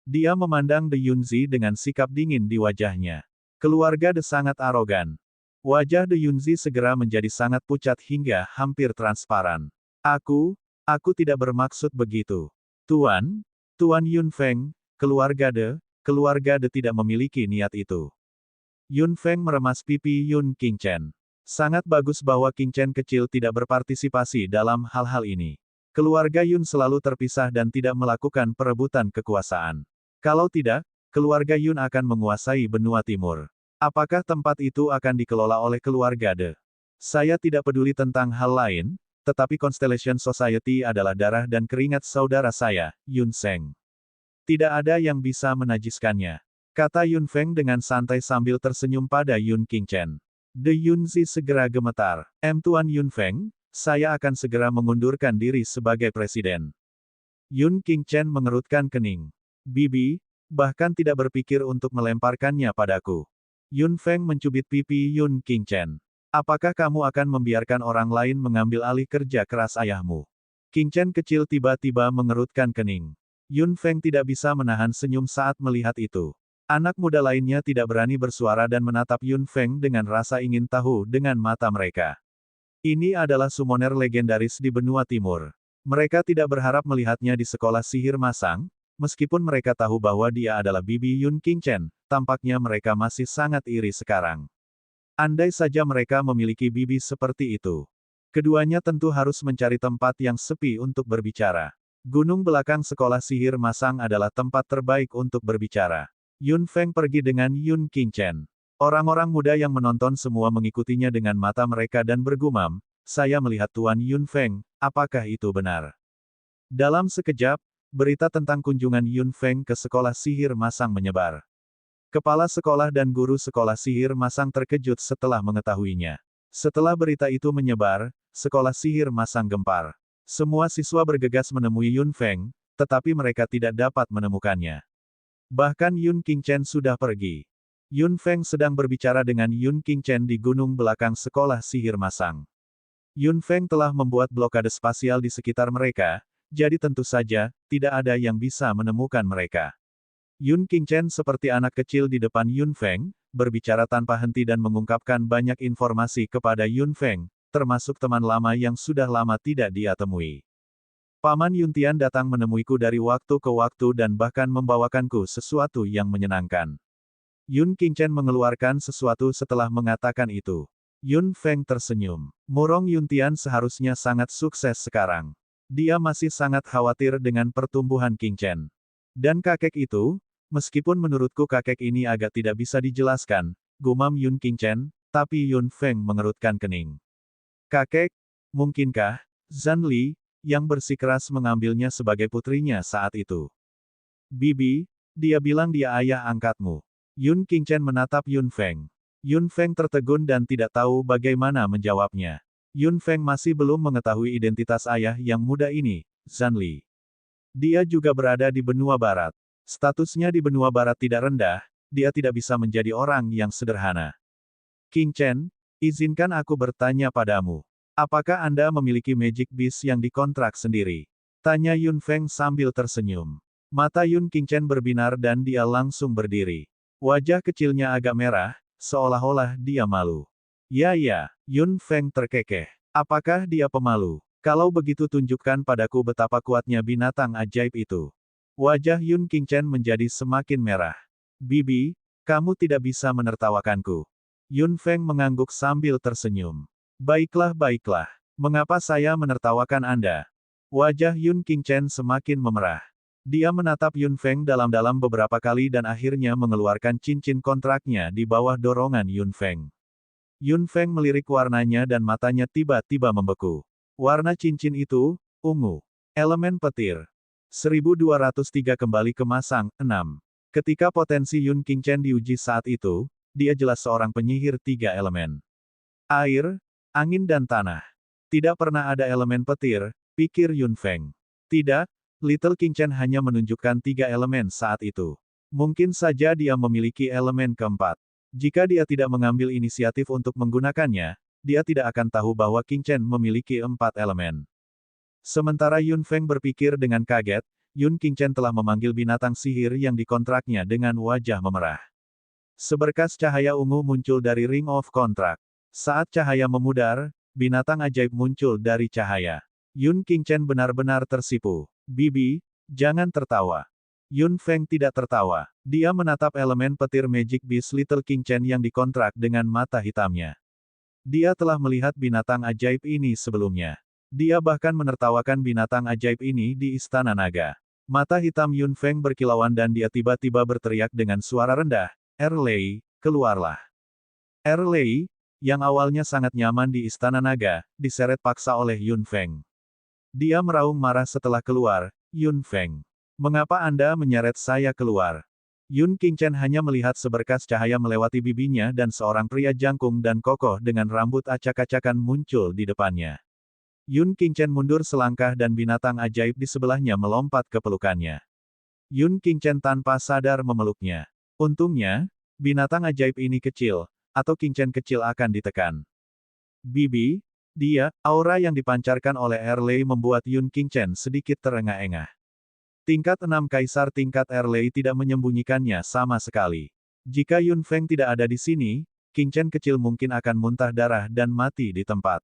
Dia memandang De Yunzi dengan sikap dingin di wajahnya. Keluarga De sangat arogan. Wajah De Yunzi segera menjadi sangat pucat hingga hampir transparan. Aku tidak bermaksud begitu. Tuan Yun Feng, keluarga De tidak memiliki niat itu. Yun Feng meremas pipi Yun King Chen. Sangat bagus bahwa King Chen kecil tidak berpartisipasi dalam hal-hal ini. Keluarga Yun selalu terpisah dan tidak melakukan perebutan kekuasaan. Kalau tidak, keluarga Yun akan menguasai benua timur. Apakah tempat itu akan dikelola oleh keluarga De? Saya tidak peduli tentang hal lain, tetapi Constellation Society adalah darah dan keringat saudara saya, Yun Seng. Tidak ada yang bisa menajiskannya, kata Yun Feng dengan santai sambil tersenyum pada Yun King Chen. De Yunzi segera gemetar. Tuan Yun Feng, saya akan segera mengundurkan diri sebagai presiden. Yun King Chen mengerutkan kening. Bibi, bahkan tidak berpikir untuk melemparkannya padaku. Yun Feng mencubit pipi Yun King Chen. Apakah kamu akan membiarkan orang lain mengambil alih kerja keras ayahmu? King Chen kecil tiba-tiba mengerutkan kening. Yun Feng tidak bisa menahan senyum saat melihat itu. Anak muda lainnya tidak berani bersuara dan menatap Yun Feng dengan rasa ingin tahu dengan mata mereka. Ini adalah summoner legendaris di benua timur. Mereka tidak berharap melihatnya di sekolah sihir masang, meskipun mereka tahu bahwa dia adalah bibi Yun King Chen, tampaknya mereka masih sangat iri sekarang. Andai saja mereka memiliki bibi seperti itu. Keduanya tentu harus mencari tempat yang sepi untuk berbicara. Gunung belakang sekolah sihir masang adalah tempat terbaik untuk berbicara. Yun Feng pergi dengan Yun King Chen. Orang-orang muda yang menonton semua mengikutinya dengan mata mereka dan bergumam, saya melihat Tuan Yun Feng, apakah itu benar? Dalam sekejap, berita tentang kunjungan Yun Feng ke sekolah sihir masang menyebar. Kepala sekolah dan guru sekolah sihir masang terkejut setelah mengetahuinya. Setelah berita itu menyebar, sekolah sihir masang gempar. Semua siswa bergegas menemui Yun Feng, tetapi mereka tidak dapat menemukannya. Bahkan Yun King Chen sudah pergi. Yun Feng sedang berbicara dengan Yun King Chen di gunung belakang sekolah sihir masang. Yun Feng telah membuat blokade spasial di sekitar mereka, jadi tentu saja, tidak ada yang bisa menemukan mereka. Yun King Chen seperti anak kecil di depan Yun Feng, berbicara tanpa henti dan mengungkapkan banyak informasi kepada Yun Feng, termasuk teman lama yang sudah lama tidak dia temui. Paman Yuntian datang menemuiku dari waktu ke waktu dan bahkan membawakanku sesuatu yang menyenangkan. Yun King Chen mengeluarkan sesuatu setelah mengatakan itu. Yun Feng tersenyum. Murong Yuntian seharusnya sangat sukses sekarang. Dia masih sangat khawatir dengan pertumbuhan King Chen. Dan kakek itu, meskipun menurutku kakek ini agak tidak bisa dijelaskan, gumam Yun King Chen, tapi Yun Feng mengerutkan kening. Kakek, mungkinkah Zhan Li yang bersikeras mengambilnya sebagai putrinya saat itu? Bibi, dia bilang dia ayah angkatmu. Yun King Chen menatap Yun Feng. Yun Feng tertegun dan tidak tahu bagaimana menjawabnya. Yun Feng masih belum mengetahui identitas ayah yang muda ini, Zhan Li. Dia juga berada di benua barat. Statusnya di benua barat tidak rendah, dia tidak bisa menjadi orang yang sederhana. King Chen, izinkan aku bertanya padamu. Apakah Anda memiliki Magic Beast yang dikontrak sendiri? Tanya Yun Feng sambil tersenyum. Mata Yun King Chen berbinar dan dia langsung berdiri. Wajah kecilnya agak merah, seolah-olah dia malu. Ya, Yun Feng terkekeh. Apakah dia pemalu? Kalau begitu tunjukkan padaku betapa kuatnya binatang ajaib itu. Wajah Yun King Chen menjadi semakin merah. Bibi, kamu tidak bisa menertawakanku. Yun Feng mengangguk sambil tersenyum. Baiklah. Mengapa saya menertawakan Anda? Wajah Yun King Chen semakin memerah. Dia menatap Yun Feng dalam-dalam beberapa kali dan akhirnya mengeluarkan cincin kontraknya di bawah dorongan Yun Feng. Yun Feng melirik warnanya dan matanya tiba-tiba membeku. Warna cincin itu, ungu. Elemen petir. 1203 kembali ke Masang, 6. Ketika potensi Yun Qingchen diuji saat itu, dia jelas seorang penyihir 3 elemen. Air, angin dan tanah. Tidak pernah ada elemen petir, pikir Yun Feng. Tidak, Little Qingchen hanya menunjukkan 3 elemen saat itu. Mungkin saja dia memiliki elemen keempat. Jika dia tidak mengambil inisiatif untuk menggunakannya, dia tidak akan tahu bahwa Qingchen memiliki 4 elemen. Sementara Yun Feng berpikir dengan kaget, Yun Qingchen telah memanggil binatang sihir yang dikontraknya dengan wajah memerah. Seberkas cahaya ungu muncul dari Ring of Contract. Saat cahaya memudar, binatang ajaib muncul dari cahaya. Yun Qingchen benar-benar tersipu. Bibi, jangan tertawa. Yun Feng tidak tertawa. Dia menatap elemen petir Magic Beast Little Qingchen yang dikontrak dengan mata hitamnya. Dia telah melihat binatang ajaib ini sebelumnya. Dia bahkan menertawakan binatang ajaib ini di Istana Naga. Mata hitam Yun Feng berkilauan dan dia tiba-tiba berteriak dengan suara rendah, "Erlei, keluarlah." Erlei, yang awalnya sangat nyaman di Istana Naga, diseret paksa oleh Yun Feng. Dia meraung marah setelah keluar, "Yun Feng, mengapa Anda menyeret saya keluar?" Yun Qingchen hanya melihat seberkas cahaya melewati bibinya dan seorang pria jangkung dan kokoh dengan rambut acak-acakan muncul di depannya. Yun Qingchen mundur selangkah dan binatang ajaib di sebelahnya melompat ke pelukannya. Yun Qingchen tanpa sadar memeluknya. Untungnya, binatang ajaib ini kecil, atau Qingchen kecil akan ditekan. Bibi, dia, aura yang dipancarkan oleh Erlei membuat Yun Qingchen sedikit terengah-engah. Tingkat 6 Kaisar tingkat Erlei tidak menyembunyikannya sama sekali. Jika Yun Feng tidak ada di sini, Qingchen kecil mungkin akan muntah darah dan mati di tempat.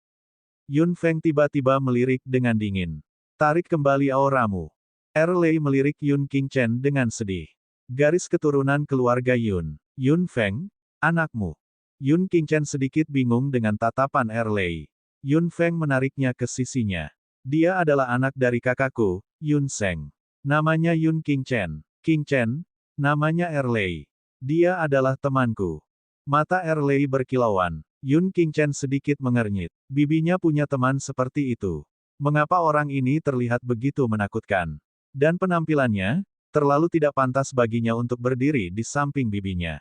Yun Feng tiba-tiba melirik dengan dingin. "Tarik kembali auramu." Erlei melirik Yun Qingchen dengan sedih. "Garis keturunan keluarga Yun. Yun Feng, anakmu." Yun Qingchen sedikit bingung dengan tatapan Erlei. Yun Feng menariknya ke sisinya. "Dia adalah anak dari kakakku, Yun Sheng. Namanya Yun Qingchen. Qingchen, namanya Erlei. Dia adalah temanku." Mata Erlei berkilauan. Yun Qingchen sedikit mengernyit. Bibinya punya teman seperti itu. Mengapa orang ini terlihat begitu menakutkan? Dan penampilannya, terlalu tidak pantas baginya untuk berdiri di samping bibinya.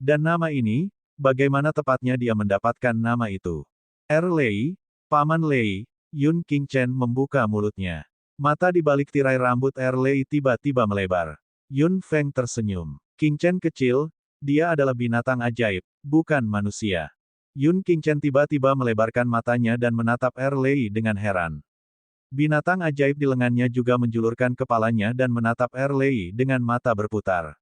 Dan nama ini, bagaimana tepatnya dia mendapatkan nama itu? Erlei, Paman Lei, Yun Qingchen membuka mulutnya. Mata di balik tirai rambut Erlei tiba-tiba melebar. Yun Feng tersenyum. "Qingchen kecil, dia adalah binatang ajaib, bukan manusia." Yun Qingchen tiba-tiba melebarkan matanya dan menatap Erlei dengan heran. Binatang ajaib di lengannya juga menjulurkan kepalanya dan menatap Erlei dengan mata berputar.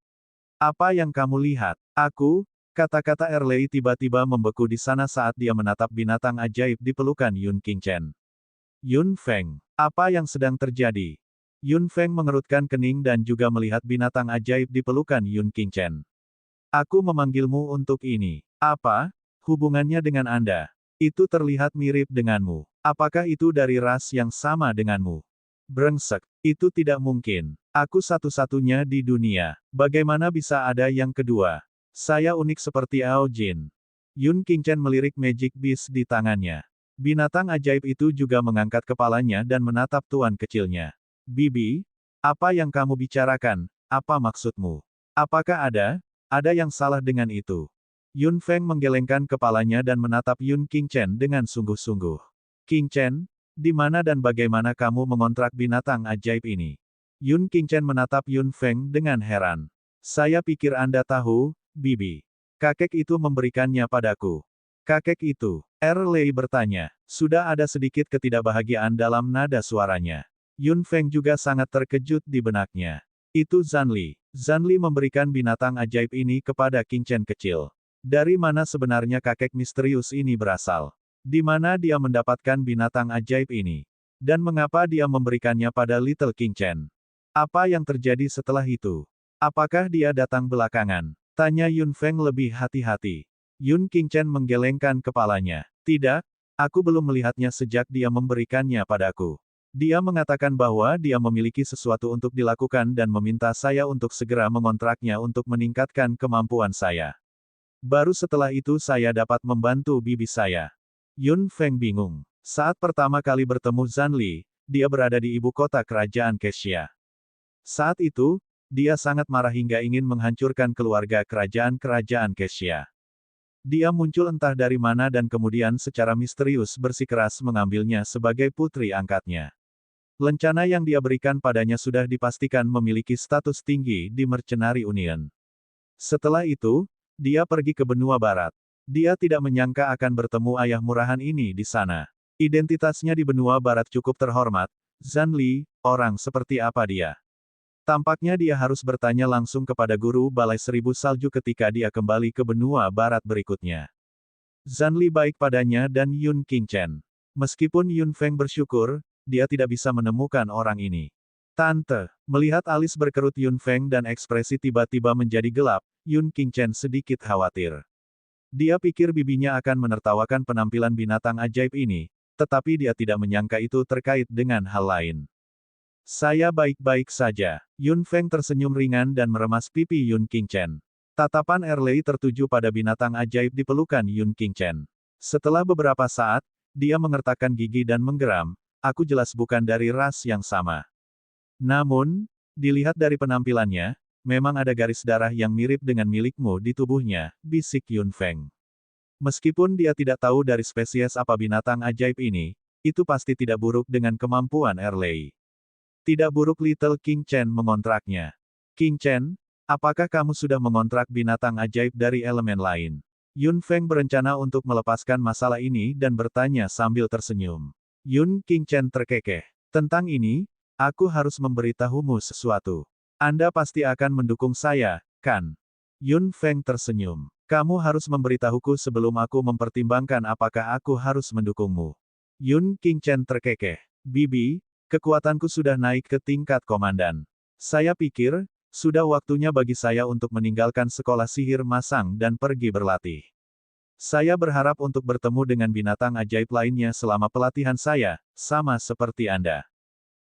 "Apa yang kamu lihat?" "Aku," kata-kata Erlei tiba-tiba membeku di sana saat dia menatap binatang ajaib di pelukan Yun Qingchen. "Yun Feng, apa yang sedang terjadi?" Yun Feng mengerutkan kening dan juga melihat binatang ajaib di pelukan Yun Qingchen. "Aku memanggilmu untuk ini. Apa hubungannya dengan Anda? Itu terlihat mirip denganmu. Apakah itu dari ras yang sama denganmu?" "Brengsek, itu tidak mungkin. Aku satu-satunya di dunia. Bagaimana bisa ada yang kedua? Saya unik seperti Ao Jin." Yun Qingchen melirik Magic Beast di tangannya. Binatang ajaib itu juga mengangkat kepalanya dan menatap tuan kecilnya. "Bibi, apa yang kamu bicarakan? Apa maksudmu? Apakah ada yang salah dengan itu?" Yun Feng menggelengkan kepalanya dan menatap Yun Qingchen dengan sungguh-sungguh. "Qingchen, di mana dan bagaimana kamu mengontrak binatang ajaib ini?" Yun Qingchen menatap Yun Feng dengan heran. "Saya pikir Anda tahu, Bibi. Kakek itu memberikannya padaku." "Kakek itu?" Erlei bertanya. Sudah ada sedikit ketidakbahagiaan dalam nada suaranya. Yun Feng juga sangat terkejut di benaknya. "Itu Zanli. Zanli memberikan binatang ajaib ini kepada Qingchen kecil. Dari mana sebenarnya kakek misterius ini berasal? Di mana dia mendapatkan binatang ajaib ini? Dan mengapa dia memberikannya pada Little Qingchen? Apa yang terjadi setelah itu? Apakah dia datang belakangan?" Tanya Yun Feng lebih hati-hati. Yun Qingchen menggelengkan kepalanya. "Tidak, aku belum melihatnya sejak dia memberikannya padaku. Dia mengatakan bahwa dia memiliki sesuatu untuk dilakukan dan meminta saya untuk segera mengontraknya untuk meningkatkan kemampuan saya. Baru setelah itu saya dapat membantu bibi saya." Yun Feng bingung. Saat pertama kali bertemu Zanli, dia berada di ibu kota kerajaan Kexia. Saat itu, dia sangat marah hingga ingin menghancurkan keluarga kerajaan-kerajaan Kesya. Dia muncul entah dari mana dan kemudian secara misterius bersikeras mengambilnya sebagai putri angkatnya. Lencana yang dia berikan padanya sudah dipastikan memiliki status tinggi di Mercenary Union. Setelah itu, dia pergi ke benua barat. Dia tidak menyangka akan bertemu ayah murahan ini di sana. Identitasnya di benua barat cukup terhormat. Zhan Li, orang seperti apa dia? Tampaknya dia harus bertanya langsung kepada guru Balai Seribu Salju ketika dia kembali ke benua barat berikutnya. Zhan Li baik padanya dan Yun Qingchen. Meskipun Yun Feng bersyukur, dia tidak bisa menemukan orang ini. Tante, melihat alis berkerut Yun Feng dan ekspresi tiba-tiba menjadi gelap, Yun Qingchen sedikit khawatir. Dia pikir bibinya akan menertawakan penampilan binatang ajaib ini, tetapi dia tidak menyangka itu terkait dengan hal lain. Saya baik-baik saja. Yun Feng tersenyum ringan dan meremas pipi Yun Qingchen. Tatapan Erlei tertuju pada binatang ajaib di pelukan Yun Qingchen. Setelah beberapa saat, dia mengertakkan gigi dan menggeram, aku jelas bukan dari ras yang sama. Namun, dilihat dari penampilannya, memang ada garis darah yang mirip dengan milikmu di tubuhnya, bisik Yun Feng. Meskipun dia tidak tahu dari spesies apa binatang ajaib ini, itu pasti tidak buruk dengan kemampuan Erlei. Tidak buruk Little Qingchen mengontraknya. Qingchen, apakah kamu sudah mengontrak binatang ajaib dari elemen lain? Yun Feng berencana untuk melepaskan masalah ini dan bertanya sambil tersenyum. Yun Qingchen terkekeh. Tentang ini, aku harus memberitahumu sesuatu. Anda pasti akan mendukung saya, kan? Yun Feng tersenyum. Kamu harus memberitahuku sebelum aku mempertimbangkan apakah aku harus mendukungmu. Yun Qingchen terkekeh. Bibi, kekuatanku sudah naik ke tingkat komandan. Saya pikir, sudah waktunya bagi saya untuk meninggalkan sekolah sihir masang dan pergi berlatih. Saya berharap untuk bertemu dengan binatang ajaib lainnya selama pelatihan saya, sama seperti Anda.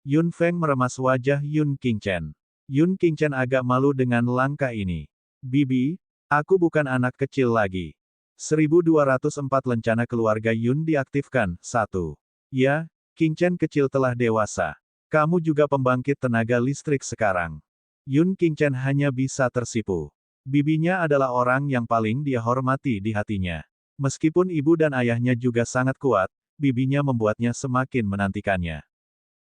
Yun Feng meremas wajah Yun Qingchen. Yun Qingchen agak malu dengan langkah ini. Bibi, aku bukan anak kecil lagi. 1204 lencana keluarga Yun diaktifkan. 1. Ya, Qingchen kecil telah dewasa. Kamu juga pembangkit tenaga listrik sekarang. Yun Qingchen hanya bisa tersipu. Bibinya adalah orang yang paling dia hormati di hatinya. Meskipun ibu dan ayahnya juga sangat kuat, bibinya membuatnya semakin menantikannya.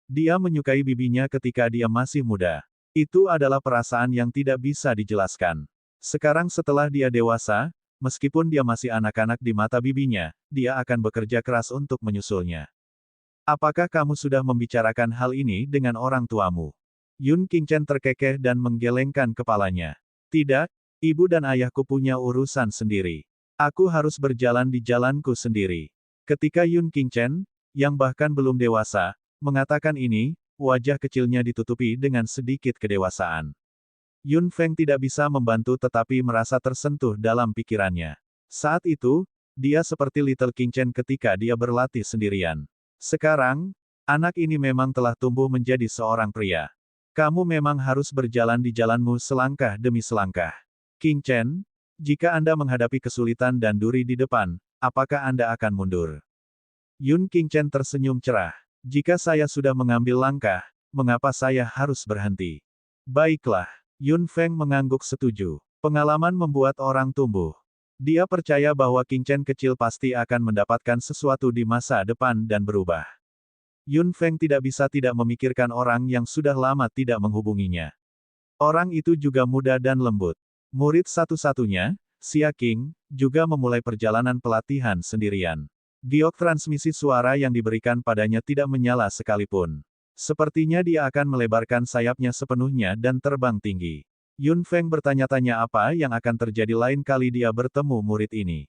Dia menyukai bibinya ketika dia masih muda. Itu adalah perasaan yang tidak bisa dijelaskan. Sekarang setelah dia dewasa, meskipun dia masih anak-anak di mata bibinya, dia akan bekerja keras untuk menyusulnya. Apakah kamu sudah membicarakan hal ini dengan orang tuamu? Yun Qingchen terkekeh dan menggelengkan kepalanya. Tidak, ibu dan ayahku punya urusan sendiri. Aku harus berjalan di jalanku sendiri. Ketika Yun Qingchen, yang bahkan belum dewasa, mengatakan ini, wajah kecilnya ditutupi dengan sedikit kedewasaan. Yun Feng tidak bisa membantu tetapi merasa tersentuh dalam pikirannya. Saat itu, dia seperti Little Qingchen ketika dia berlatih sendirian. Sekarang, anak ini memang telah tumbuh menjadi seorang pria. Kamu memang harus berjalan di jalanmu selangkah demi selangkah. Qingchen, jika Anda menghadapi kesulitan dan duri di depan, apakah Anda akan mundur? Yun Qingchen tersenyum cerah. Jika saya sudah mengambil langkah, mengapa saya harus berhenti? Baiklah, Yun Feng mengangguk setuju. Pengalaman membuat orang tumbuh. Dia percaya bahwa Qingchen kecil pasti akan mendapatkan sesuatu di masa depan dan berubah. Yun Feng tidak bisa tidak memikirkan orang yang sudah lama tidak menghubunginya. Orang itu juga muda dan lembut. Murid satu-satunya, Xia Qing, juga memulai perjalanan pelatihan sendirian. Giok transmisi suara yang diberikan padanya tidak menyala sekalipun. Sepertinya dia akan melebarkan sayapnya sepenuhnya dan terbang tinggi. Yun Feng bertanya-tanya apa yang akan terjadi lain kali dia bertemu murid ini.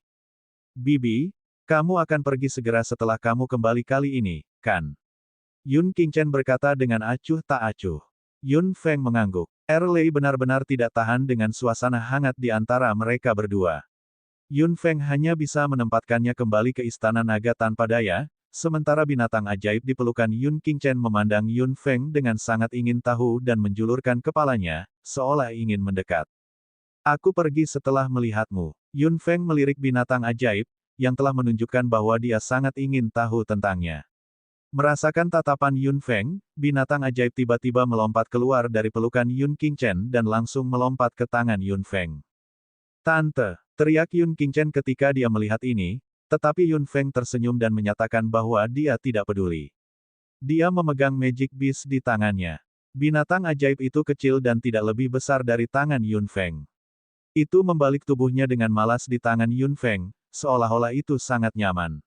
Bibi, kamu akan pergi segera setelah kamu kembali kali ini, kan? Yun Qingchen berkata dengan acuh tak acuh. Yun Feng mengangguk. Erlei benar-benar tidak tahan dengan suasana hangat di antara mereka berdua. Yun Feng hanya bisa menempatkannya kembali ke Istana Naga tanpa daya, sementara binatang ajaib di pelukan Yun Qingchen memandang Yun Feng dengan sangat ingin tahu dan menjulurkan kepalanya, seolah ingin mendekat. Aku pergi setelah melihatmu. Yun Feng melirik binatang ajaib, yang telah menunjukkan bahwa dia sangat ingin tahu tentangnya. Merasakan tatapan Yun Feng, binatang ajaib tiba-tiba melompat keluar dari pelukan Yun Qingchen dan langsung melompat ke tangan Yun Feng. "Tante!" teriak Yun Qingchen ketika dia melihat ini, tetapi Yun Feng tersenyum dan menyatakan bahwa dia tidak peduli. Dia memegang Magic Beast di tangannya. Binatang ajaib itu kecil dan tidak lebih besar dari tangan Yun Feng. Itu membalik tubuhnya dengan malas di tangan Yun Feng, seolah-olah itu sangat nyaman.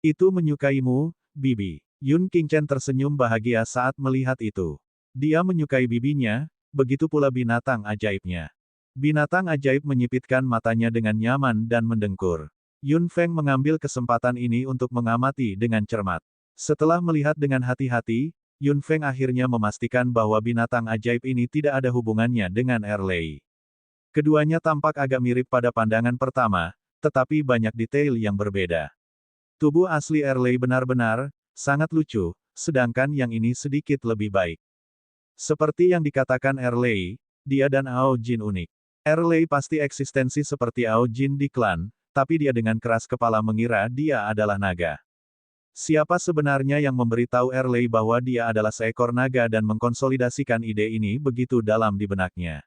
"Itu menyukaimu, Bibi." Yun Qingchen tersenyum bahagia saat melihat itu. Dia menyukai bibinya, begitu pula binatang ajaibnya. Binatang ajaib menyipitkan matanya dengan nyaman dan mendengkur. Yun Feng mengambil kesempatan ini untuk mengamati dengan cermat. Setelah melihat dengan hati-hati, Yun Feng akhirnya memastikan bahwa binatang ajaib ini tidak ada hubungannya dengan Erlei. Keduanya tampak agak mirip pada pandangan pertama, tetapi banyak detail yang berbeda. Tubuh asli Erlei benar-benar sangat lucu, sedangkan yang ini sedikit lebih baik. Seperti yang dikatakan Erlei, dia dan Ao Jin unik. Erlei pasti eksistensi seperti Ao Jin di klan, tapi dia dengan keras kepala mengira dia adalah naga. Siapa sebenarnya yang memberitahu Erlei bahwa dia adalah seekor naga dan mengkonsolidasikan ide ini begitu dalam di benaknya?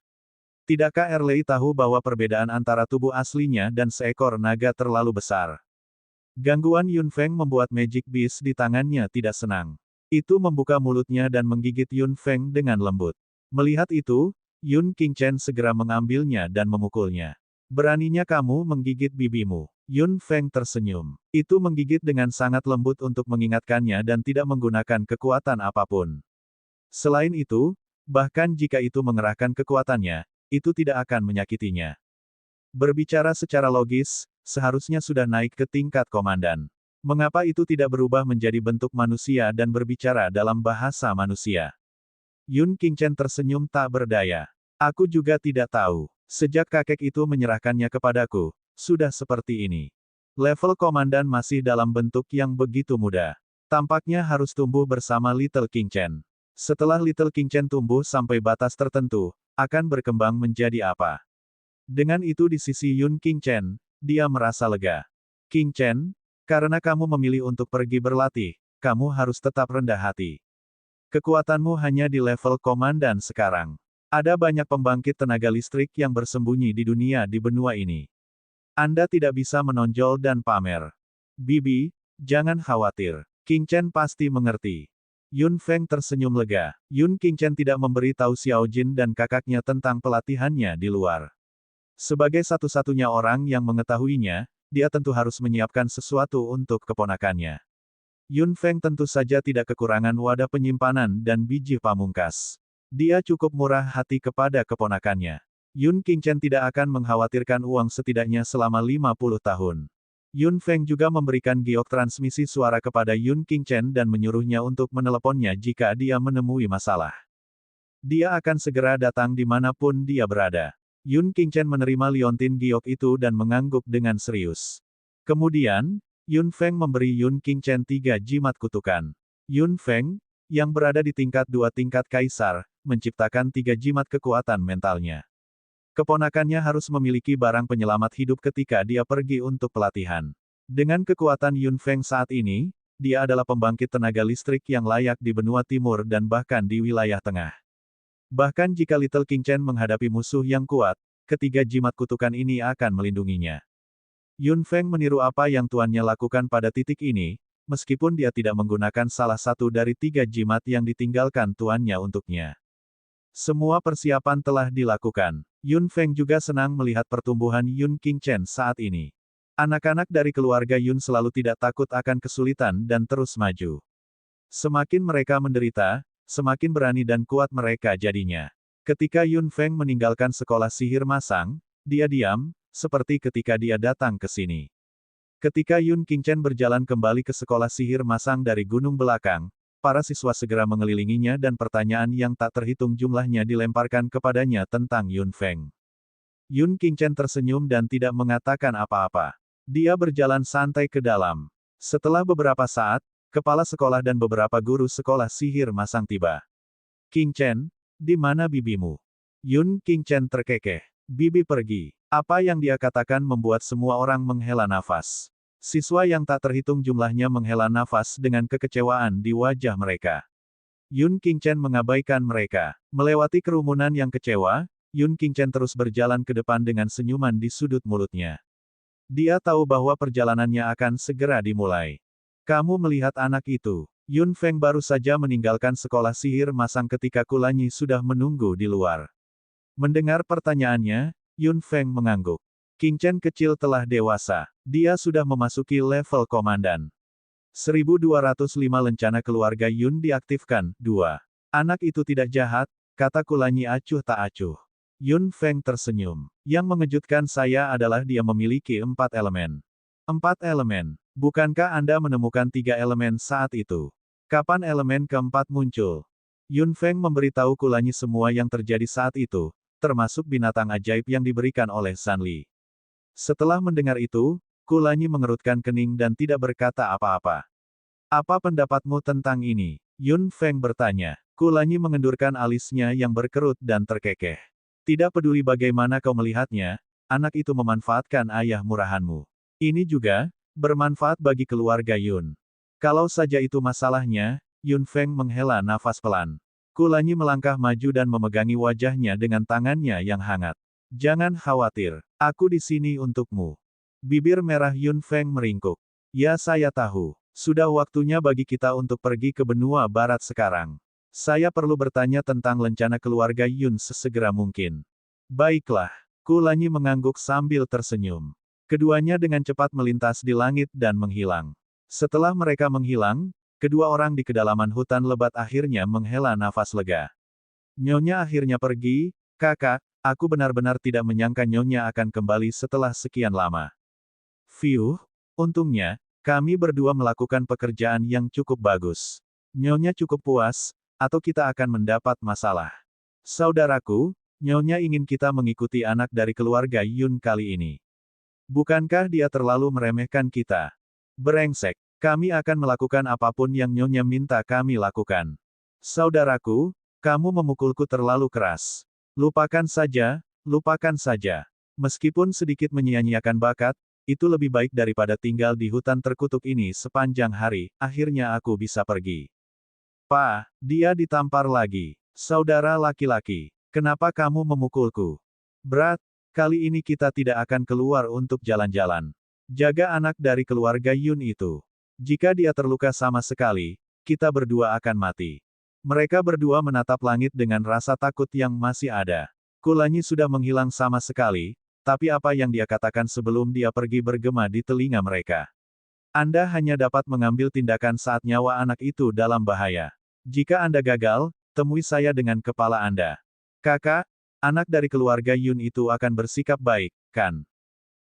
Tidakkah Erlei tahu bahwa perbedaan antara tubuh aslinya dan seekor naga terlalu besar? Gangguan Yun Feng membuat Magic Beast di tangannya tidak senang. Itu membuka mulutnya dan menggigit Yun Feng dengan lembut. Melihat itu, Yun Qingchen segera mengambilnya dan memukulnya. "Beraninya kamu menggigit bibimu?" Yun Feng tersenyum. Itu menggigit dengan sangat lembut untuk mengingatkannya dan tidak menggunakan kekuatan apapun. Selain itu, bahkan jika itu mengerahkan kekuatannya, itu tidak akan menyakitinya. Berbicara secara logis, seharusnya sudah naik ke tingkat komandan. Mengapa itu tidak berubah menjadi bentuk manusia dan berbicara dalam bahasa manusia? Yun Qingchen tersenyum tak berdaya. "Aku juga tidak tahu. Sejak kakek itu menyerahkannya kepadaku, sudah seperti ini. Level komandan masih dalam bentuk yang begitu muda. Tampaknya harus tumbuh bersama Little Qingchen. Setelah Little Qingchen tumbuh sampai batas tertentu, akan berkembang menjadi apa?" Dengan itu di sisi Yun Qingchen, dia merasa lega. "Qingchen, karena kamu memilih untuk pergi berlatih, kamu harus tetap rendah hati. Kekuatanmu hanya di level komandan sekarang. Ada banyak pembangkit tenaga listrik yang bersembunyi di dunia di benua ini. Anda tidak bisa menonjol dan pamer. Bibi, jangan khawatir. Qingchen pasti mengerti." Yun Feng tersenyum lega. Yun Qingchen tidak memberi tahu Xiao Jin dan kakaknya tentang pelatihannya di luar. Sebagai satu-satunya orang yang mengetahuinya, dia tentu harus menyiapkan sesuatu untuk keponakannya. Yun Feng tentu saja tidak kekurangan wadah penyimpanan dan biji pamungkas. Dia cukup murah hati kepada keponakannya. Yun Qingchen tidak akan mengkhawatirkan uang setidaknya selama 50 tahun. Yun Feng juga memberikan giok transmisi suara kepada Yun Qingchen dan menyuruhnya untuk meneleponnya jika dia menemui masalah. Dia akan segera datang dimanapun dia berada. Yun Qingchen menerima liontin giok itu dan mengangguk dengan serius. Kemudian, Yun Feng memberi Yun Qingchen 3 jimat kutukan. Yun Feng, yang berada di tingkat 2 tingkat kaisar, menciptakan 3 jimat kekuatan mentalnya. Keponakannya harus memiliki barang penyelamat hidup ketika dia pergi untuk pelatihan. Dengan kekuatan Yun Feng saat ini, dia adalah pembangkit tenaga listrik yang layak di benua timur dan bahkan di wilayah tengah. Bahkan jika Little Qingchen menghadapi musuh yang kuat, ketiga jimat kutukan ini akan melindunginya. Yun Feng meniru apa yang tuannya lakukan pada titik ini, meskipun dia tidak menggunakan salah satu dari 3 jimat yang ditinggalkan tuannya untuknya. Semua persiapan telah dilakukan. Yun Feng juga senang melihat pertumbuhan Yun Qingchen saat ini. Anak-anak dari keluarga Yun selalu tidak takut akan kesulitan dan terus maju. Semakin mereka menderita, semakin berani dan kuat mereka jadinya. Ketika Yun Feng meninggalkan sekolah sihir masang, dia diam, seperti ketika dia datang ke sini. Ketika Yun Qingchen berjalan kembali ke sekolah sihir masang dari gunung belakang, para siswa segera mengelilinginya dan pertanyaan yang tak terhitung jumlahnya dilemparkan kepadanya tentang Yun Feng. Yun Qingchen tersenyum dan tidak mengatakan apa-apa. Dia berjalan santai ke dalam. Setelah beberapa saat, kepala sekolah dan beberapa guru sekolah sihir masang tiba. "Qingchen, di mana bibimu?" Yun Qingchen terkekeh. Bibi pergi. Apa yang dia katakan membuat semua orang menghela nafas. Siswa yang tak terhitung jumlahnya menghela nafas dengan kekecewaan di wajah mereka. Yun Qingchen mengabaikan mereka. Melewati kerumunan yang kecewa, Yun Qingchen terus berjalan ke depan dengan senyuman di sudut mulutnya. Dia tahu bahwa perjalanannya akan segera dimulai. Kamu melihat anak itu? Yun Feng baru saja meninggalkan sekolah sihir masang ketika Kulanyi sudah menunggu di luar. Mendengar pertanyaannya, Yun Feng mengangguk. Qingchen kecil telah dewasa. Dia sudah memasuki level komandan. 1205 lencana keluarga Yun diaktifkan. 2. Anak itu tidak jahat, kata Kulanyi acuh tak acuh. Yun Feng tersenyum. Yang mengejutkan saya adalah dia memiliki 4 elemen. 4 elemen. Bukankah Anda menemukan 3 elemen saat itu? Kapan elemen keempat muncul? Yun Feng memberitahu Kulanyi semua yang terjadi saat itu, termasuk binatang ajaib yang diberikan oleh Zanli. Setelah mendengar itu, Kulanyi mengerutkan kening dan tidak berkata apa-apa. Apa pendapatmu tentang ini? Yun Feng bertanya. Kulanyi mengendurkan alisnya yang berkerut dan terkekeh. Tidak peduli bagaimana kau melihatnya, anak itu memanfaatkan ayah murahanmu. Ini juga bermanfaat bagi keluarga Yun. Kalau saja itu masalahnya, Yun Feng menghela nafas pelan. Kulanyi melangkah maju dan memegangi wajahnya dengan tangannya yang hangat. Jangan khawatir, aku di sini untukmu. Bibir merah Yun Feng meringkuk. Ya saya tahu, sudah waktunya bagi kita untuk pergi ke benua barat sekarang. Saya perlu bertanya tentang lencana keluarga Yun sesegera mungkin. Baiklah, Kulanyi mengangguk sambil tersenyum. Keduanya dengan cepat melintas di langit dan menghilang. Setelah mereka menghilang, kedua orang di kedalaman hutan lebat akhirnya menghela nafas lega. Nyonya akhirnya pergi, kakak. Aku benar-benar tidak menyangka Nyonya akan kembali setelah sekian lama. Fiuh, untungnya, kami berdua melakukan pekerjaan yang cukup bagus. Nyonya cukup puas, atau kita akan mendapat masalah. Saudaraku, Nyonya ingin kita mengikuti anak dari keluarga Yun kali ini. Bukankah dia terlalu meremehkan kita? Brengsek, kami akan melakukan apapun yang Nyonya minta kami lakukan. Saudaraku, kamu memukulku terlalu keras. Lupakan saja, lupakan saja. Meskipun sedikit menyia-nyiakan bakat, itu lebih baik daripada tinggal di hutan terkutuk ini sepanjang hari. Akhirnya aku bisa pergi. Pa, dia ditampar lagi. Saudara laki-laki, kenapa kamu memukulku? Berat, kali ini kita tidak akan keluar untuk jalan-jalan. Jaga anak dari keluarga Yun itu. Jika dia terluka sama sekali, kita berdua akan mati. Mereka berdua menatap langit dengan rasa takut yang masih ada. Kulanyi sudah menghilang sama sekali, tapi apa yang dia katakan sebelum dia pergi bergema di telinga mereka. Anda hanya dapat mengambil tindakan saat nyawa anak itu dalam bahaya. Jika Anda gagal, temui saya dengan kepala Anda. Kakak, anak dari keluarga Yun itu akan bersikap baik, kan?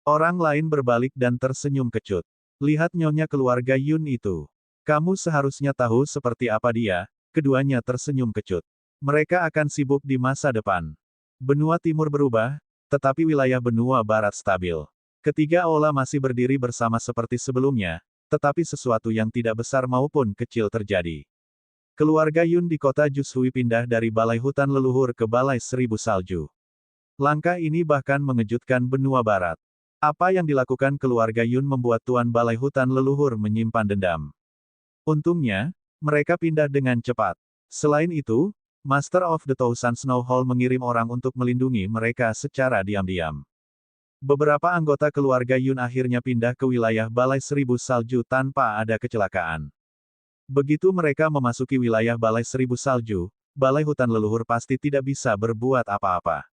Orang lain berbalik dan tersenyum kecut. Lihat Nyonya keluarga Yun itu. Kamu seharusnya tahu seperti apa dia. Keduanya tersenyum kecut. Mereka akan sibuk di masa depan. Benua timur berubah, tetapi wilayah benua barat stabil. Ketiga Ola masih berdiri bersama seperti sebelumnya, tetapi sesuatu yang tidak besar maupun kecil terjadi. Keluarga Yun di kota Jushui pindah dari balai hutan leluhur ke balai seribu salju. Langkah ini bahkan mengejutkan benua barat. Apa yang dilakukan keluarga Yun membuat tuan balai hutan leluhur menyimpan dendam. Untungnya, mereka pindah dengan cepat. Selain itu, Master of the Thousand Snow Hall mengirim orang untuk melindungi mereka secara diam-diam. Beberapa anggota keluarga Yun akhirnya pindah ke wilayah Balai Seribu Salju tanpa ada kecelakaan. Begitu mereka memasuki wilayah Balai Seribu Salju, Balai Hutan Leluhur pasti tidak bisa berbuat apa-apa.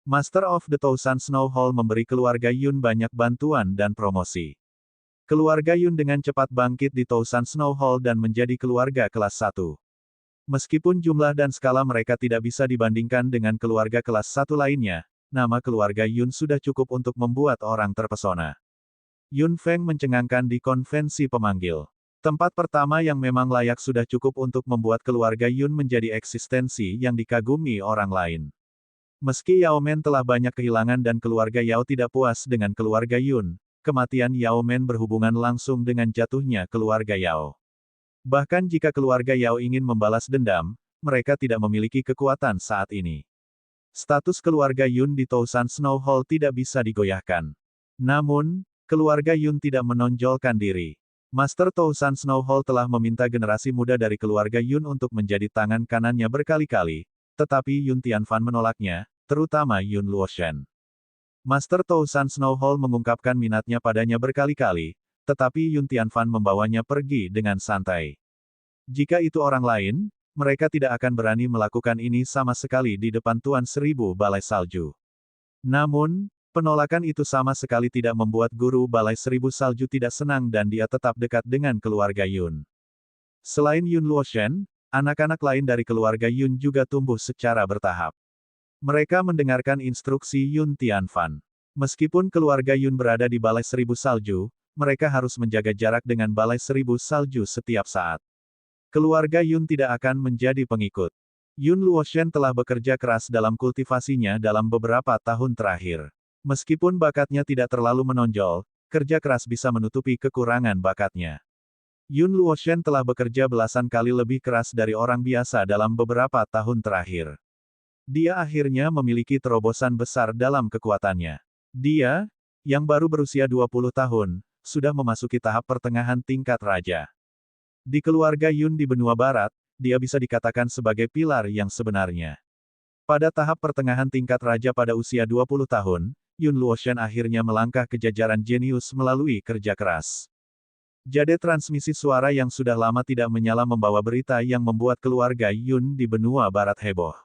Master of the Thousand Snow Hall memberi keluarga Yun banyak bantuan dan promosi. Keluarga Yun dengan cepat bangkit di Thousand Snow Hall dan menjadi keluarga kelas 1. Meskipun jumlah dan skala mereka tidak bisa dibandingkan dengan keluarga kelas 1 lainnya, nama keluarga Yun sudah cukup untuk membuat orang terpesona. Yun Feng mencengangkan di konvensi pemanggil. Tempat pertama yang memang layak sudah cukup untuk membuat keluarga Yun menjadi eksistensi yang dikagumi orang lain. Meski Yao Men telah banyak kehilangan dan keluarga Yao tidak puas dengan keluarga Yun, kematian Yao Men berhubungan langsung dengan jatuhnya keluarga Yao. Bahkan jika keluarga Yao ingin membalas dendam, mereka tidak memiliki kekuatan saat ini. Status keluarga Yun di Thousand Snow Hall tidak bisa digoyahkan. Namun, Keluarga Yun tidak menonjolkan diri. Master Tousan Snowhall telah meminta generasi muda dari keluarga Yun untuk menjadi tangan kanannya berkali-kali, tetapi Yun Tianfan menolaknya, terutama Yun Luoshen. Master Tousan Snowhall mengungkapkan minatnya padanya berkali-kali, tetapi Yun Tianfan membawanya pergi dengan santai. Jika itu orang lain, mereka tidak akan berani melakukan ini sama sekali di depan Tuan Seribu Balai Salju. Namun, penolakan itu sama sekali tidak membuat guru Balai Seribu Salju tidak senang dan dia tetap dekat dengan keluarga Yun. Selain Yun Luoshen, anak-anak lain dari keluarga Yun juga tumbuh secara bertahap. Mereka mendengarkan instruksi Yun Tianfan. Meskipun keluarga Yun berada di Balai Seribu Salju, mereka harus menjaga jarak dengan Balai Seribu Salju setiap saat. Keluarga Yun tidak akan menjadi pengikut. Yun Luoshen telah bekerja keras dalam kultivasinya dalam beberapa tahun terakhir. Meskipun bakatnya tidak terlalu menonjol, kerja keras bisa menutupi kekurangan bakatnya. Yun Luoshen telah bekerja belasan kali lebih keras dari orang biasa dalam beberapa tahun terakhir. Dia akhirnya memiliki terobosan besar dalam kekuatannya. Dia, yang baru berusia 20 tahun, sudah memasuki tahap pertengahan tingkat raja. Di keluarga Yun di benua barat, dia bisa dikatakan sebagai pilar yang sebenarnya. Pada tahap pertengahan tingkat raja pada usia 20 tahun, Yun Luoshen akhirnya melangkah ke jajaran jenius melalui kerja keras. Jade transmisi suara yang sudah lama tidak menyala membawa berita yang membuat keluarga Yun di benua barat heboh.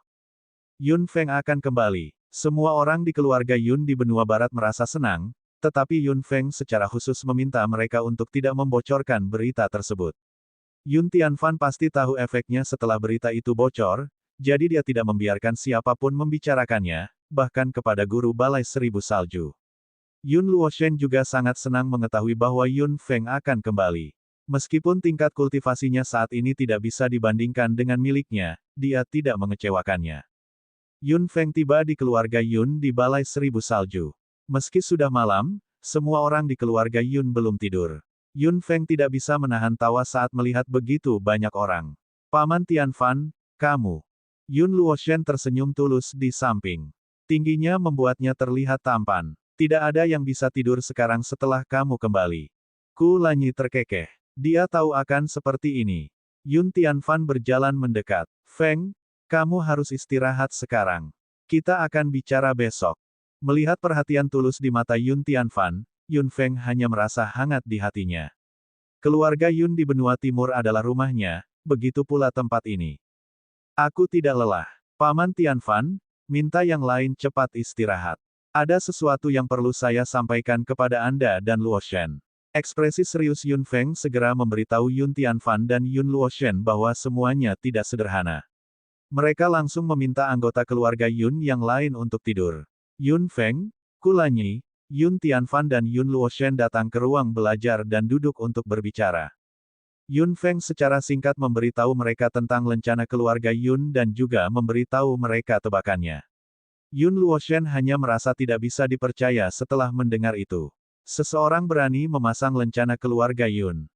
Yun Feng akan kembali. Semua orang di keluarga Yun di benua barat merasa senang, tetapi Yun Feng secara khusus meminta mereka untuk tidak membocorkan berita tersebut. Yun Tianfan pasti tahu efeknya setelah berita itu bocor, jadi dia tidak membiarkan siapapun membicarakannya, bahkan kepada guru Balai Seribu Salju. Yun Luoshen juga sangat senang mengetahui bahwa Yun Feng akan kembali. Meskipun tingkat kultivasinya saat ini tidak bisa dibandingkan dengan miliknya, dia tidak mengecewakannya. Yun Feng tiba di keluarga Yun di Balai Seribu Salju. Meski sudah malam, semua orang di keluarga Yun belum tidur. Yun Feng tidak bisa menahan tawa saat melihat begitu banyak orang. Paman Tianfan, kamu. Yun Luoshen tersenyum tulus di samping. Tingginya membuatnya terlihat tampan. Tidak ada yang bisa tidur sekarang setelah kamu kembali. Ku Lanyi terkekeh. Dia tahu akan seperti ini. Yun Tianfan berjalan mendekat. Feng, kamu harus istirahat sekarang. Kita akan bicara besok. Melihat perhatian tulus di mata Yun Tianfan, Yun Feng hanya merasa hangat di hatinya. Keluarga Yun di benua timur adalah rumahnya, begitu pula tempat ini. Aku tidak lelah. Paman Tianfan, minta yang lain cepat istirahat. Ada sesuatu yang perlu saya sampaikan kepada Anda dan Luoshen. Ekspresi serius Yun Feng segera memberitahu Yun Tianfan dan Yun Luoshen bahwa semuanya tidak sederhana. Mereka langsung meminta anggota keluarga Yun yang lain untuk tidur. Yun Feng, Ku Lanyi, Yun Tianfan dan Yun Luoshen datang ke ruang belajar dan duduk untuk berbicara. Yun Feng secara singkat memberitahu mereka tentang lencana keluarga Yun dan juga memberitahu mereka tebakannya. Yun Luoshen hanya merasa tidak bisa dipercaya setelah mendengar itu. Seseorang berani memasang lencana keluarga Yun.